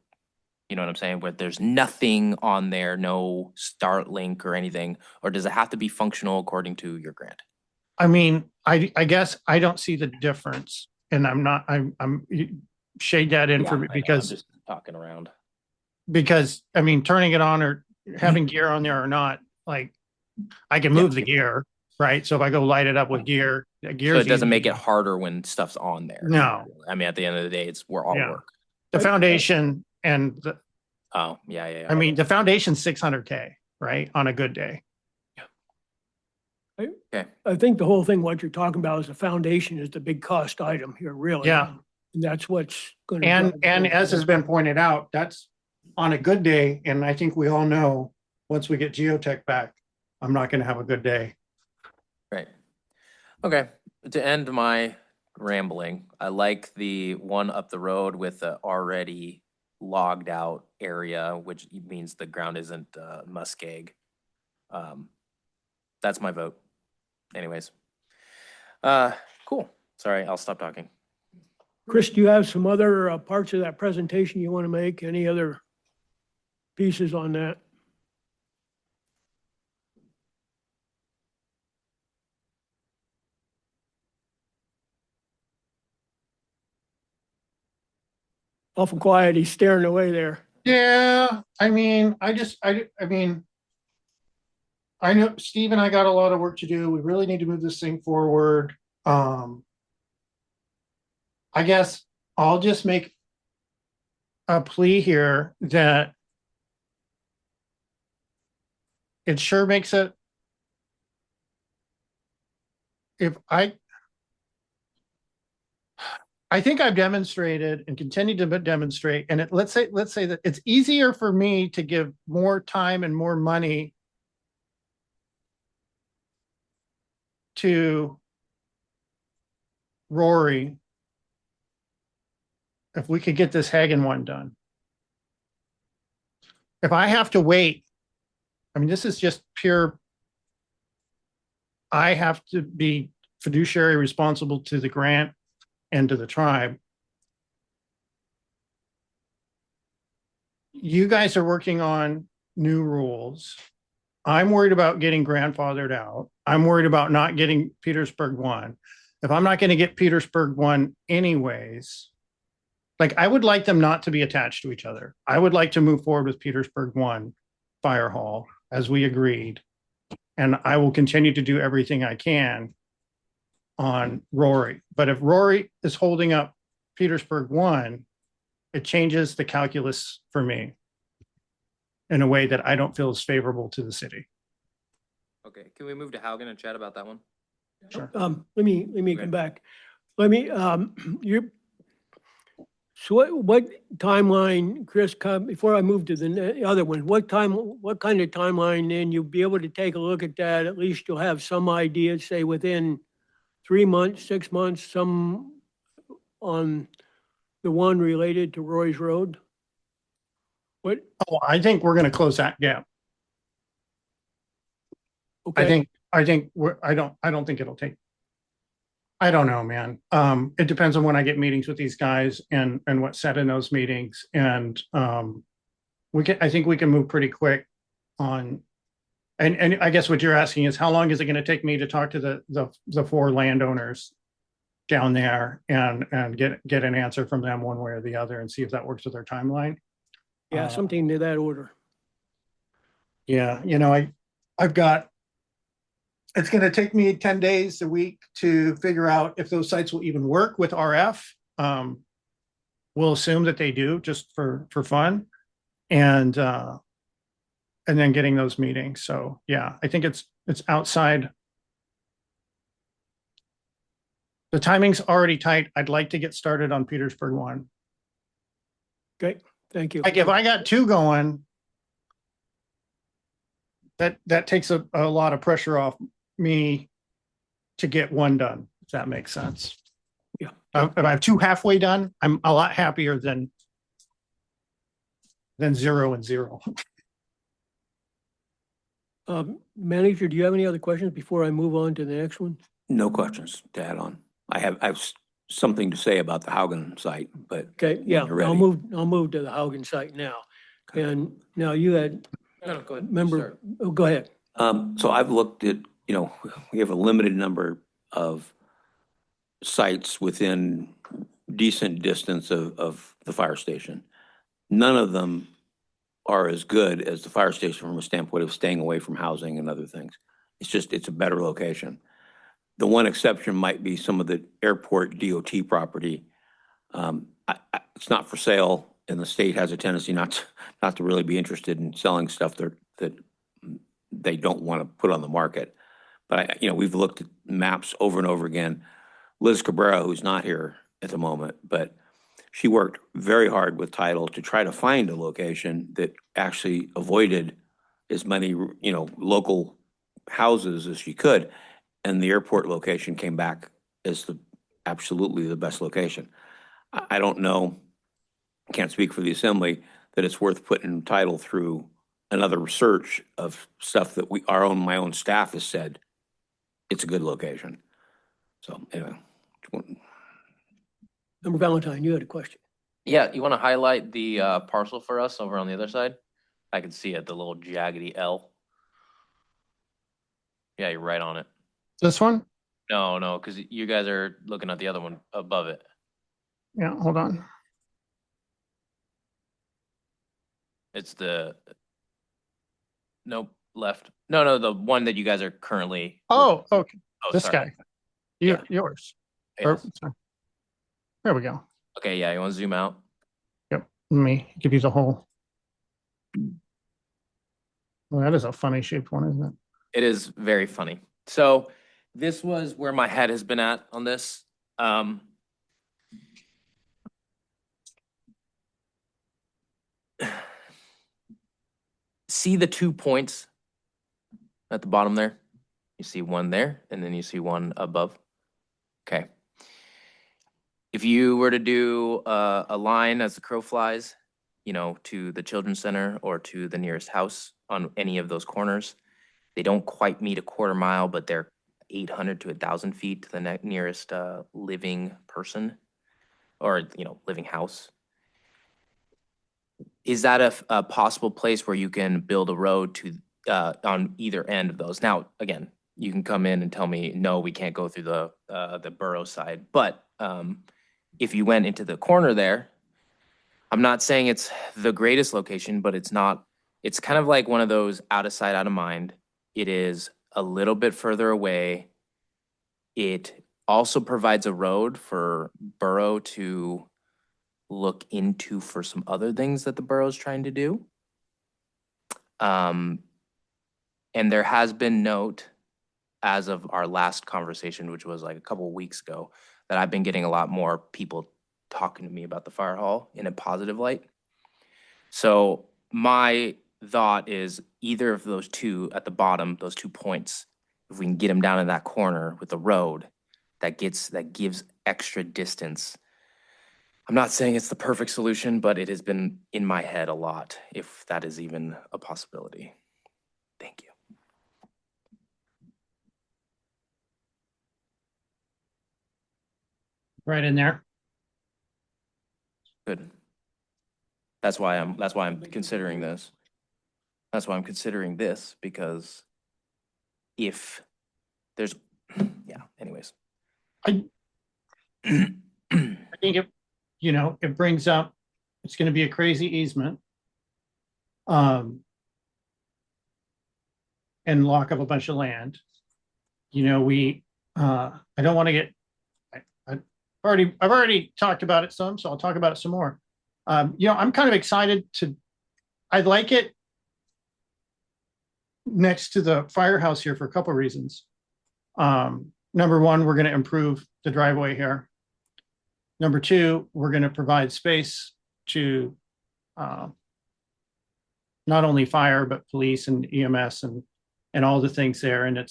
You know what I'm saying? Where there's nothing on there, no Starlink or anything, or does it have to be functional according to your grant? I mean, I guess I don't see the difference, and I'm shade that in for me I'm because just talking around. I mean, turning it on or having gear on there or not, like I can move the gear, right? So if I go light it up with gear, So it doesn't make it harder when stuff's on there. No. I mean, at the end of the day, we're all Yeah. work. The foundation and the, Oh, yeah. I mean, the foundation's 600K, right? On a good day. I think the whole thing, what you're talking about is the foundation is the big cost item here, really. Yeah. And that's what's going to. And as has been pointed out, that's on a good day. And I think we all know, once we get geotech back, I'm not going to have a good day. Right. Okay. To end my rambling, I like the one up the road with the already logged out area, which means the ground isn't muskeg. That's my vote. Anyways. Cool. Sorry, I'll stop talking. Chris, do you have some other parts of that presentation you want to make? Any other pieces on that? Awful quiet. He's staring away there. Yeah. I mean, I know Steve and I got a lot of work to do. We really need to move this thing forward. I guess I'll just make a plea here that it sure makes it, if I think I've demonstrated and continue to demonstrate, and let's say that it's easier for me to give more time and more money to Rory if we could get this Hagen one done. If I have to wait, I mean, this is just pure, I have to be fiduciary responsible to the grant and to the tribe. You guys are working on new rules. I'm worried about getting grandfathered out. I'm worried about not getting Petersburg 1. If I'm not going to get Petersburg 1 anyways, like I would like them not to be attached to each other. I would like to move forward with Petersburg 1 fire hall as we agreed. And I will continue to do everything I can on Rory. But if Rory is holding up Petersburg 1, it changes the calculus for me in a way that I don't feel is favorable to the city. Okay, can we move to Haugen and chat about that one? Sure. Let me Okay. come back. Let me, So what timeline, Chris, before I move to the other one, what kind of timeline then you'll be able to take a look at that? At least you'll have some idea, say within 3 months, 6 months, some on the one related to Roy's Road? What, Oh, I think we're going to close that gap. okay, I think I don't think it'll take. I don't know, man. It depends on when I get meetings with these guys and what's said in those meetings. And I think we can move pretty quick on. And I guess what you're asking is how long is it going to take me to talk to the 4 landowners down there and get an answer from them one way or the other and see if that works with their timeline? yeah, something to that order. Yeah, I've got, it's going to take me 10 days a week to figure out if those sites will even work with RF. We'll assume that they do just for fun. And then getting those meetings. So yeah, I think it's outside. The timing's already tight. I'd like to get started on Petersburg 1. Okay, thank you. Like if I got 2 going, that takes a lot of pressure off me to get 1 done, if that makes sense. Yeah. If I have 2 halfway done, I'm a lot happier than 0 and 0. Manager, do you have any other questions before I move on to the next one? No questions to add on. I have something to say about the Haugen site, but Okay, yeah, you're I'll ready. move to the Haugen site now. Okay. And now you had, No, go ahead. member, oh, go ahead. So I've looked at, we have a limited number of sites within decent distance of the fire station. None of them are as good as the fire station from a standpoint of staying away from housing and other things. It's a better location. The one exception might be some of the airport DOT property. It's not for sale, and the state has a tendency not to really be interested in selling stuff that they don't want to put on the market. But we've looked at maps over and over again. Liz Cabrera, who's not here at the moment, but she worked very hard with Tidal to try to find a location that actually avoided as many, local houses as she could. And the airport location came back as absolutely the best location. I don't know, can't speak for the assembly, that it's worth putting Tidal through another research of stuff that my own staff has said it's a good location. So anyway. Member Valentine, you had a question. Yeah, you want to highlight the parcel for us over on the other side? I can see it, the little jaggedy L. Yeah, you're right on it. This one? No, because you guys are looking at the other one above it. Yeah, hold on. It's nope, left. No, the one that you guys are currently. Oh, okay. Oh, This sorry. guy. Yeah. Yours. Yes. Sorry. There we go. Okay, yeah, you want to zoom out? Yep. Let me give you the whole. Well, that is a funny shaped one, isn't it? It is very funny. So this was where my head has been at on this. See the 2 points at the bottom there? You see one there, and then you see one above. Okay. If you were to do a line as the crow flies, to the children's center or to the nearest house on any of those corners, they don't quite meet a quarter mile, but they're 800 to 1,000 feet to the nearest living person or, living house. Is that a possible place where you can build a road to on either end of those? Now, again, you can come in and tell me, no, we can't go through the borough side. But if you went into the corner there, I'm not saying it's the greatest location, but it's not. It's kind of like one of those out of sight, out of mind. It is a little bit further away. It also provides a road for borough to look into for some other things that the borough's trying to do. And there has been note as of our last conversation, which was like a couple of weeks ago, that I've been getting a lot more people talking to me about the fire hall in a positive light. So my thought is either of those two at the bottom, those 2 points, if we can get them down in that corner with the road, that gives extra distance. I'm not saying it's the perfect solution, but it has been in my head a lot, if that is even a possibility. Thank you. Right in there. Good. That's why I'm considering this. That's why I'm considering this, because if there's, yeah, anyways. I think it brings up, it's going to be a crazy easement. And lock up a bunch of land. I don't want to get, I've already talked about it some, so I'll talk about it some more. I'm kind of excited I'd like it next to the firehouse here for a couple of reasons. Number one, we're going to improve the driveway here. Number two, we're going to provide space to not only fire, but police and EMS and all the things there. And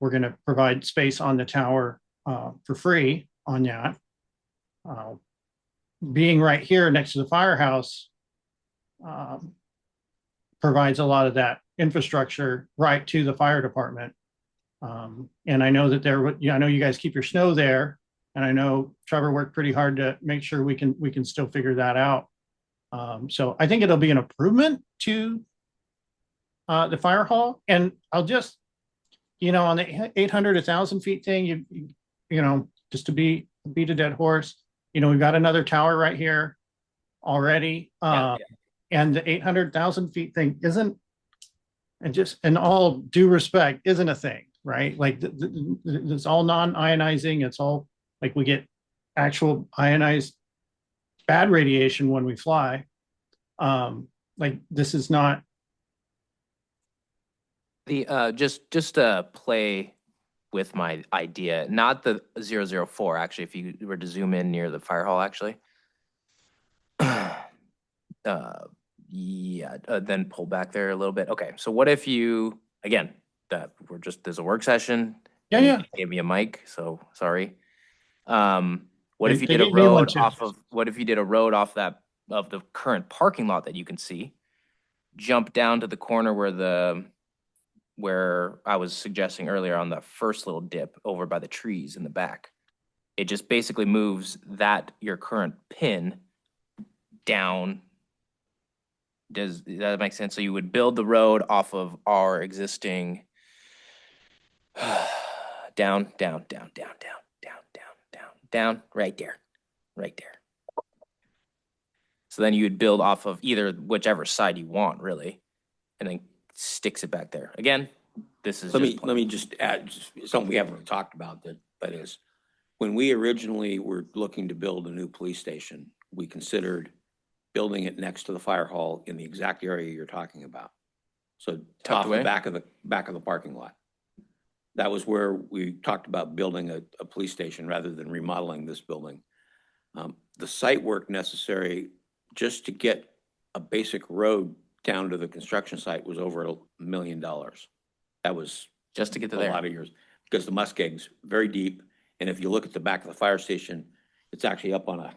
we're going to provide space on the tower for free on that. Being right here next to the firehouse provides a lot of that infrastructure right to the fire department. And I know that I know you guys keep your snow there, and I know Trevor worked pretty hard to make sure we can still figure that out. So I think it'll be an improvement to the fire hall. And I'll just, on the 800, 1,000 feet thing, just to beat a dead horse, we've got another tower right here already. And the 800,000 feet thing isn't, and just in all due respect, isn't a thing, right? Like it's all non-ionizing. It's all like we get actual ionized bad radiation when we fly. Like this is not. The just to play with my idea, not the 004, actually, if you were to zoom in near the fire hall, actually. Then pull back there a little bit. Okay, so what if you, again, there's a work session. Yeah, and yeah. you gave me a mic, so sorry. What if you They did a gave me one road too. what if you did a road off of the current parking lot that you can see, jump down to the corner where I was suggesting earlier on the first little dip over by the trees in the back. It just basically moves your current pin down. Does that make sense? So you would build the road off of our existing down, right there. So then you would build off of either whichever side you want, really, and then sticks it back there. Again, this is Let me just add something we haven't talked about that is, when we originally were looking to build a new police station, we considered building it next to the fire hall in the exact area you're talking about. So Tucked off away? the back of the parking lot. That was where we talked about building a police station rather than remodeling this building. The site work necessary just to get a basic road down to the construction site was over $1 million. That was just to get to a there. lot of years, because the muskeg's very deep. And if you look at the back of the fire station, it's actually up on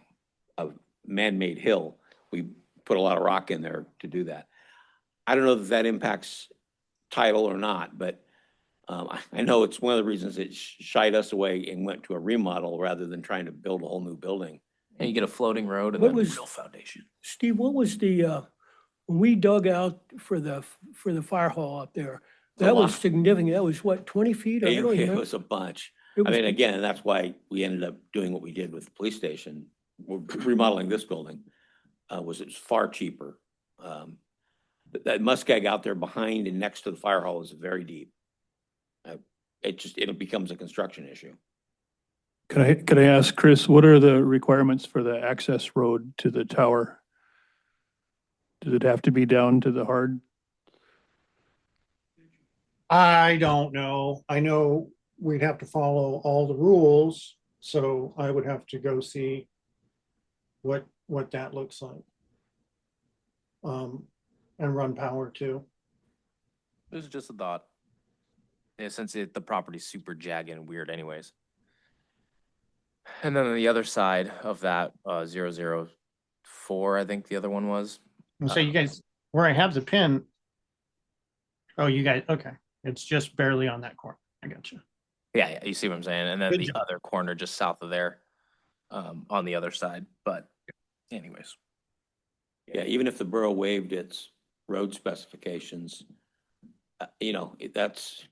a man-made hill. We put a lot of rock in there to do that. I don't know if that impacts Tidal or not, but I know it's one of the reasons it shied us away and went to a remodel rather than trying to build a whole new building. And you get a floating road and What then was- real foundation. Steve, what was when we dug out for the fire hall up there, A that was lot. significant. That was what, 20 feet? I It don't remember. was a bunch. It I was- mean, again, that's why we ended up doing what we did with the police station. We're remodeling this building it's far cheaper. That muskeg out there behind and next to the fire hall is very deep. It becomes a construction issue. Could I ask Chris, what are the requirements for the access road to the tower? Does it have to be down to the hard? I don't know. I know we'd have to follow all the rules, so I would have to go see what that looks like. And run power too. This is just a thought. Yeah, since the property's super jagged and weird anyways. And then on the other side of that, 004, I think the other one was. And so you guys, where I have the pin. Oh, you guys, okay. It's just barely on that corner. I got you. Yeah, you see what I'm saying? And then Good the job. other corner just south of there, on the other side. But anyways. Yeah, even if the borough waived its road specifications, you know, there's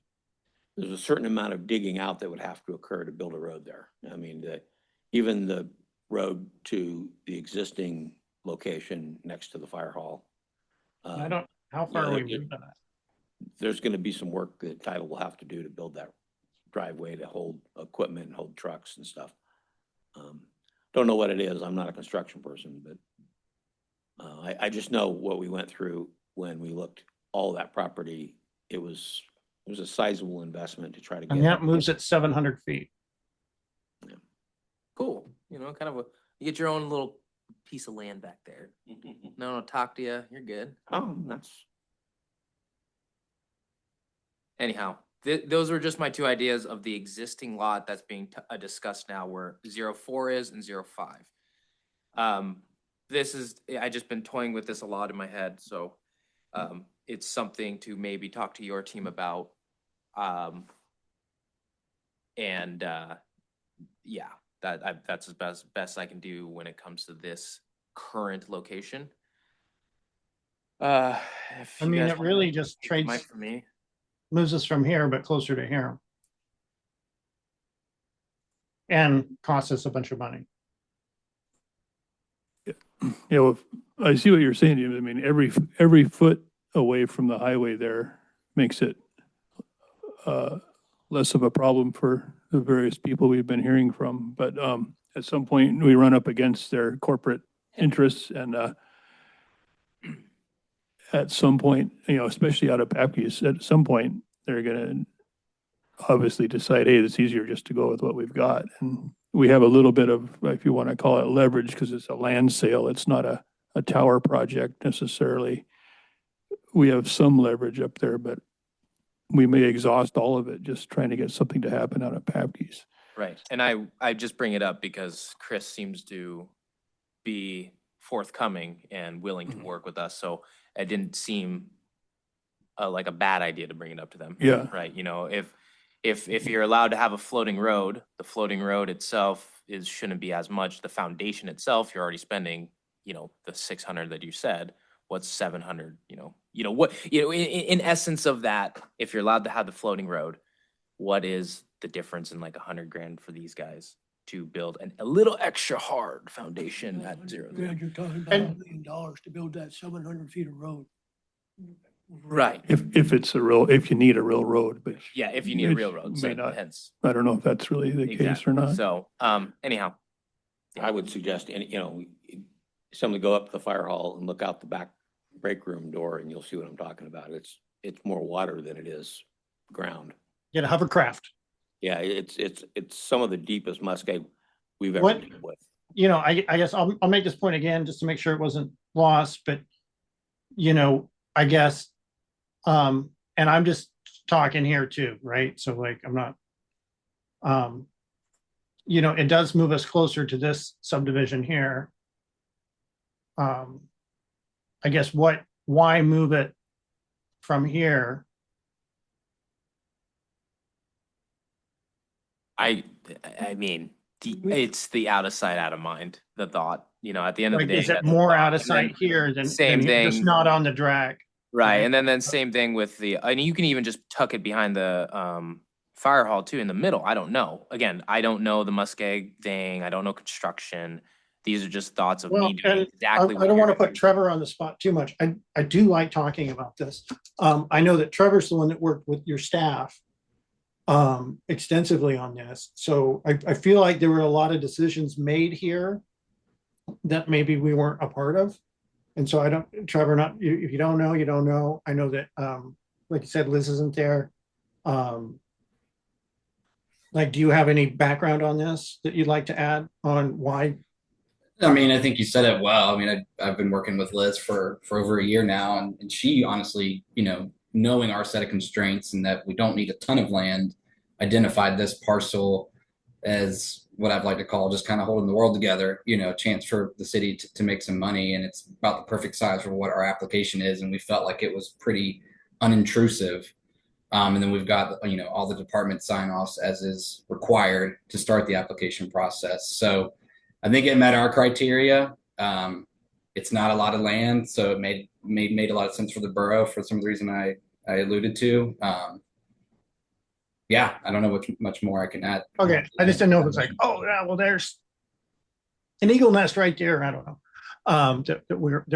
a certain amount of digging out that would have to occur to build a road there. I mean, even the road to the existing location next to the fire hall. I don't, how far are we moving that? There's gonna be some work that Tidal will have to do to build that driveway to hold equipment and hold trucks and stuff. Don't know what it is. I'm not a construction person, but I just know what we went through when we looked all that property. It was a sizable investment to try to get. And that moves at 700 feet. Cool. You know, kind of you get your own little piece of land back there. No, talk to you. You're good. Oh, that's. Anyhow, those were just my two ideas of the existing lot that's being discussed now, where 04 is and 05. This is, I just been toying with this a lot in my head, so it's something to maybe talk to your team about. Yeah, that's as best I can do when it comes to this current location. I mean, it really just trades for me. Moves us from here, but closer to here. And costs us a bunch of money. Yeah, well, I see what you're saying, Jim. I mean, every foot away from the highway there makes it less of a problem for the various people we've been hearing from. But at some point, we run up against their corporate interests, and at some point, you know, especially out of Papke's, at some point, they're going to obviously decide, hey, it's easier just to go with what we've got. And we have a little bit of, if you want to call it leverage, because it's a land sale. It's not a tower project necessarily. We have some leverage up there, but we may exhaust all of it just trying to get something to happen out of Papke's. Right. And I just bring it up because Chris seems to be forthcoming and willing to work with us. So it didn't seem like a bad idea to bring it up to them. Yeah. Right. You know, if you're allowed to have a floating road, the floating road itself shouldn't be as much. The foundation itself, you're already spending, you know, the 600 that you said. What's 700? In essence of that, if you're allowed to have the floating road, what is the difference in like $100,000 for these guys to build a little extra hard foundation at zero? You're talking about $1 million to build that 700 feet of road. Right. If you need a real road, but Yeah, if you need a real road, may so not. hence. I don't know if that's really the case or not. So, anyhow. I would suggest, somebody go up to the fire hall and look out the back break room door and you'll see what I'm talking about. It's more water than it is ground. Get a hovercraft. Yeah, it's some of the deepest muskeg we've ever dealt with. You know, I guess I'll make this point again just to make sure it wasn't lost, but I guess, and I'm just talking here too, right? So like, I'm not, it does move us closer to this subdivision here. I guess why move it from here? I mean, it's the out of sight, out of mind, the thought, at the end of the Like, day. is it that's the more thought. out of And then sight here than same here, just thing. not on the drag? Right. Okay. And then same thing with and you can even just tuck it behind the fire hall too in the middle. I don't know. Again, I don't know the muskeg thing. I don't know construction. These are just thoughts of Well, me doing and exactly I what don't want to you're put doing. Trevor on the spot too much. I do like talking about this. I know that Trevor's the one that worked with your staff extensively on this. So I feel like there were a lot of decisions made here that maybe we weren't a part of. And so Trevor, if you don't know, you don't know. I know that, like you said, Liz isn't there. Like, do you have any background on this that you'd like to add on why? I mean, I think you said it well. I mean, I've been working with Liz for over a year now, and she honestly, knowing our set of constraints and that we don't need a ton of land, identified this parcel as what I'd like to call just kind of holding the world together, chance for the city to make some money. And it's about the perfect size for what our application is. And we felt like it was pretty unintrusive. And then we've got, all the department sign offs as is required to start the application process. So I think it met our criteria. It's not a lot of land, so it made a lot of sense for the borough for some of the reason I alluded to. Yeah, I don't know what much more I can add. Okay, I just didn't know if it's like, oh, yeah, well, there's an eagle nest right there. I don't know.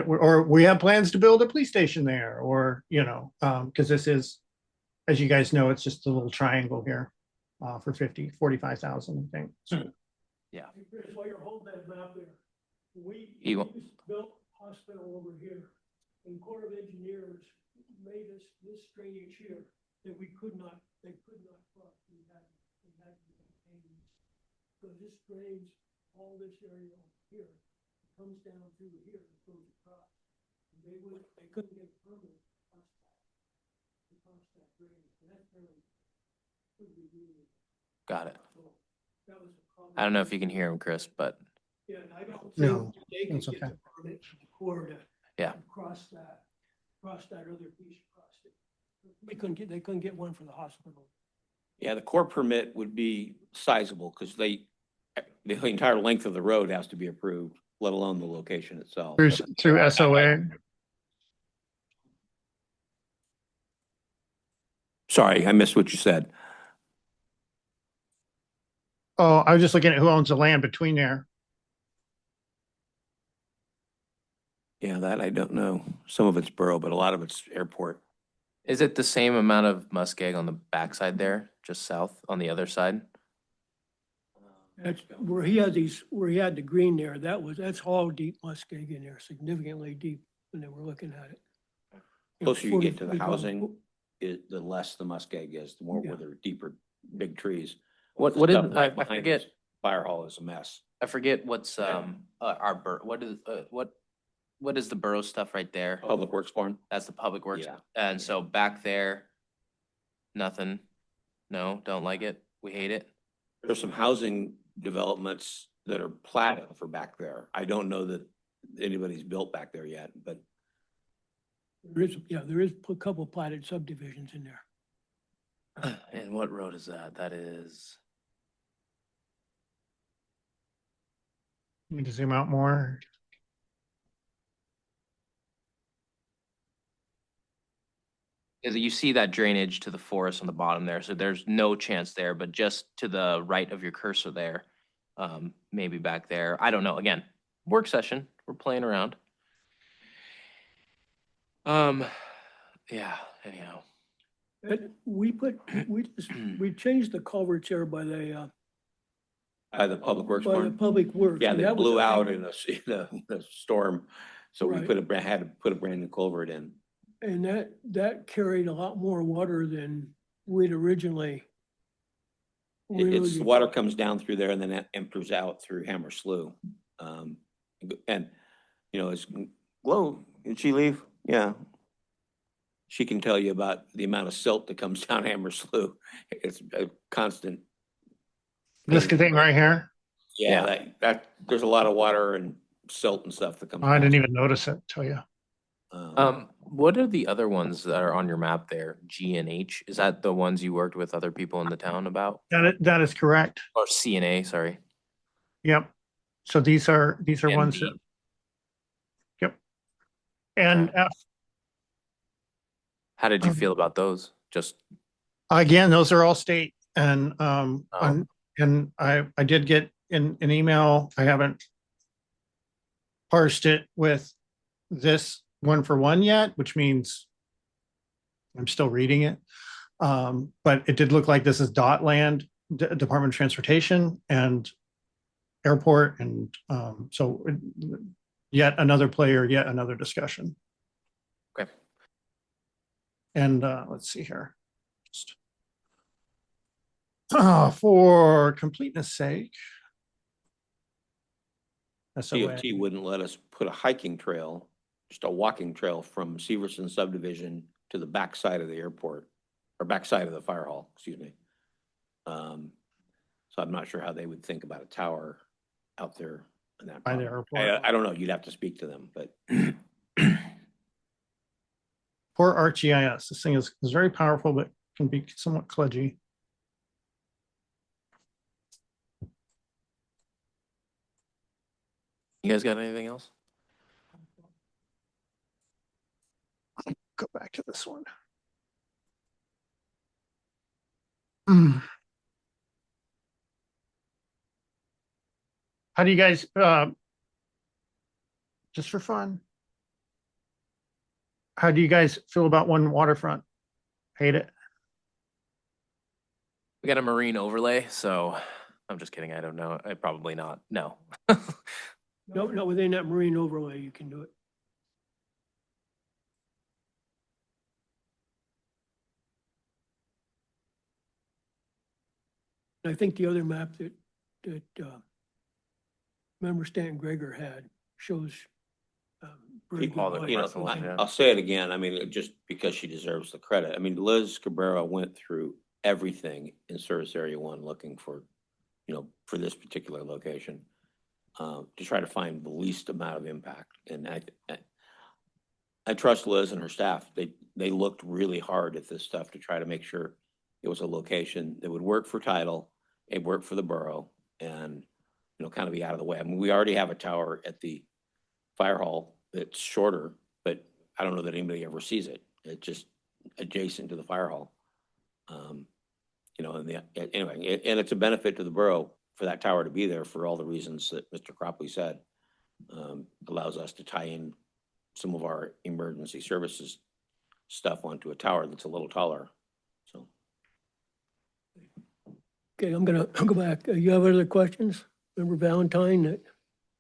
Or we have plans to build a police station there, or, because this is, as you guys know, it's just a little triangle here for 45,000, I think. So, Yeah. Chris, while you're holding that map there, we You want- built hospital over here, and Corps of Engineers made us this drainage here that they could not cross. We had to maintain. So this drains all this area over here, comes down through here, and goes across. And they couldn't get permit to cross that drainage. And that's really, could be really, Got it. so that was a problem. I don't know if you can hear him, Chris, but Yeah, and I don't No, think they can that's get okay. the permit from the Corps to Yeah. to cross that other piece across it. They couldn't get one for the hospital. Yeah, the core permit would be sizable because the entire length of the road has to be approved, let alone the location itself. through SOA. Sorry, I missed what you said. Oh, I was just looking at who owns the land between there. Yeah, that I don't know. Some of it's borough, but a lot of it's airport. is it the same amount of muskeg on the backside there, just south on the other side? That's where he had the green there, that's all deep muskeg in there, significantly deep when they were looking at it. Closer you get to the 40 housing, the less the muskeg is, the more Yeah. where there are deeper, big trees. What The is, stuff I right behind forget, this Fire hall is a mess. I forget what's, our what is the borough stuff right there? Public Works barn? That's the public works. Yeah. And so back there, nothing. No, don't like it. We hate it. There's some housing developments that are platted for back there. I don't know that anybody's built back there yet, but There is a couple platted subdivisions in there. And what road is that? That is, Need to zoom out more. you see that drainage to the forest on the bottom there, so there's no chance there, but just to the right of your cursor there, maybe back there. I don't know. Again, work session. We're playing around. Yeah, anyhow. We changed the culverts there by the Public Works by the barn. Public Works. Yeah, and they that was blew a- out in a storm. So we Right. had to put a brand new culvert in. And that carried a lot more water than we'd originally. It's, the water comes down through there and then it empties out through Hammer Slough. And, is Glow, did she leave? Yeah. She can tell you about the amount of silt that comes down Hammer Slough. It's a constant. This thing right here. Yeah, there's a lot of water and silt and stuff that comes. I down. didn't even notice it, tell you. What are the other ones that are on your map there? G and H? Is that the ones you worked with other people in the town about? That is correct. Or C and A, sorry. Yep. So these are And ones D. that, yep. And How did you feel about those? Just, again, those are all state and, Oh. and I did get an email. I haven't parsed it with this one for one yet, which means I'm still reading it. But it did look like this is dot land, Department of Transportation and airport. And so yet another player, yet another discussion. Okay. And let's see here. For completeness sake, SOA. DOT wouldn't let us put a hiking trail, just a walking trail from Severson subdivision to the backside of the airport, or backside of the fire hall, excuse me. So I'm not sure how they would think about a tower out there in that. By the property. airport. I don't know, you'd have to speak to them, but Poor ArcGIS. This thing is very powerful, but can be somewhat kludgy. You guys got anything else? Go back to this one. Hmm. How do you guys, just for fun, how do you guys feel about one waterfront? Hate it? We got a marine overlay, so I'm just kidding. I don't know. I probably not. No. No, not within that marine overlay, you can do it. And I think the other map that Member Stan Gregor had shows very good All the light. you know, parcels, yeah. I'll say it again. I mean, just because she deserves the credit. I mean, Liz Cabrera went through everything in Service Area 1 looking for, for this particular location, to try to find the least amount of impact. And I trust Liz and her staff. They looked really hard at this stuff to try to make sure it was a location that would work for Tidal, it worked for the borough, and, kind of be out of the way. I mean, we already have a tower at the fire hall that's shorter, but I don't know that anybody ever sees it. It's just adjacent to the fire hall. Anyway, and it's a benefit to the borough for that tower to be there for all the reasons that Mr. Cropley said. Allows us to tie in some of our emergency services stuff onto a tower that's a little taller. So, Okay, I'm gonna go back. You have other questions? Member Valentine, that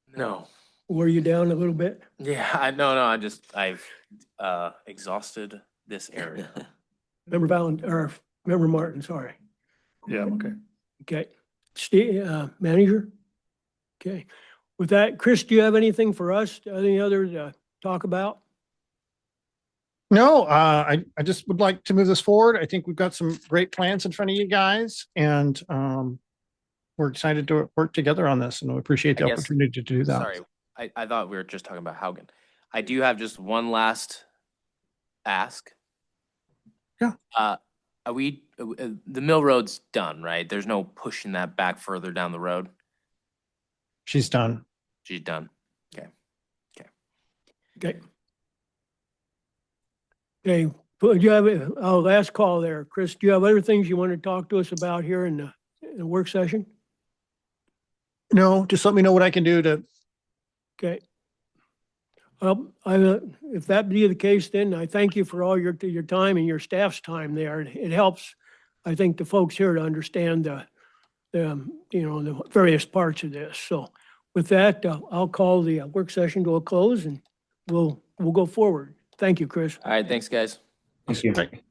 No. wore you down a little bit? Yeah, I've exhausted this area. Member Member Martin, sorry. Yeah, okay. Okay, Steve, manager? Okay, with that, Chris, do you have anything for us, any other to talk about? No, I just would like to move this forward. I think we've got some great plans in front of you guys, and we're excited to work together on this, and we appreciate the I guess- opportunity to do that. Sorry, I thought we were just talking about Haugen. I do have just one last ask. Yeah. Are we, the Mill Road's done, right? There's no pushing that back further down the road? She's done. She's done. Okay. Okay, do you have, last call there. Chris, do you have other things you want to talk to us about here in the work session? No, just let me know what I can do to. Okay. If that be the case, then I thank you for all your time and your staff's time there. It helps, I think, the folks here to understand the various parts of this. So with that, I'll call the work session to a close, and we'll go forward. Thank you, Chris. All right, thanks, guys. Thank you. Right.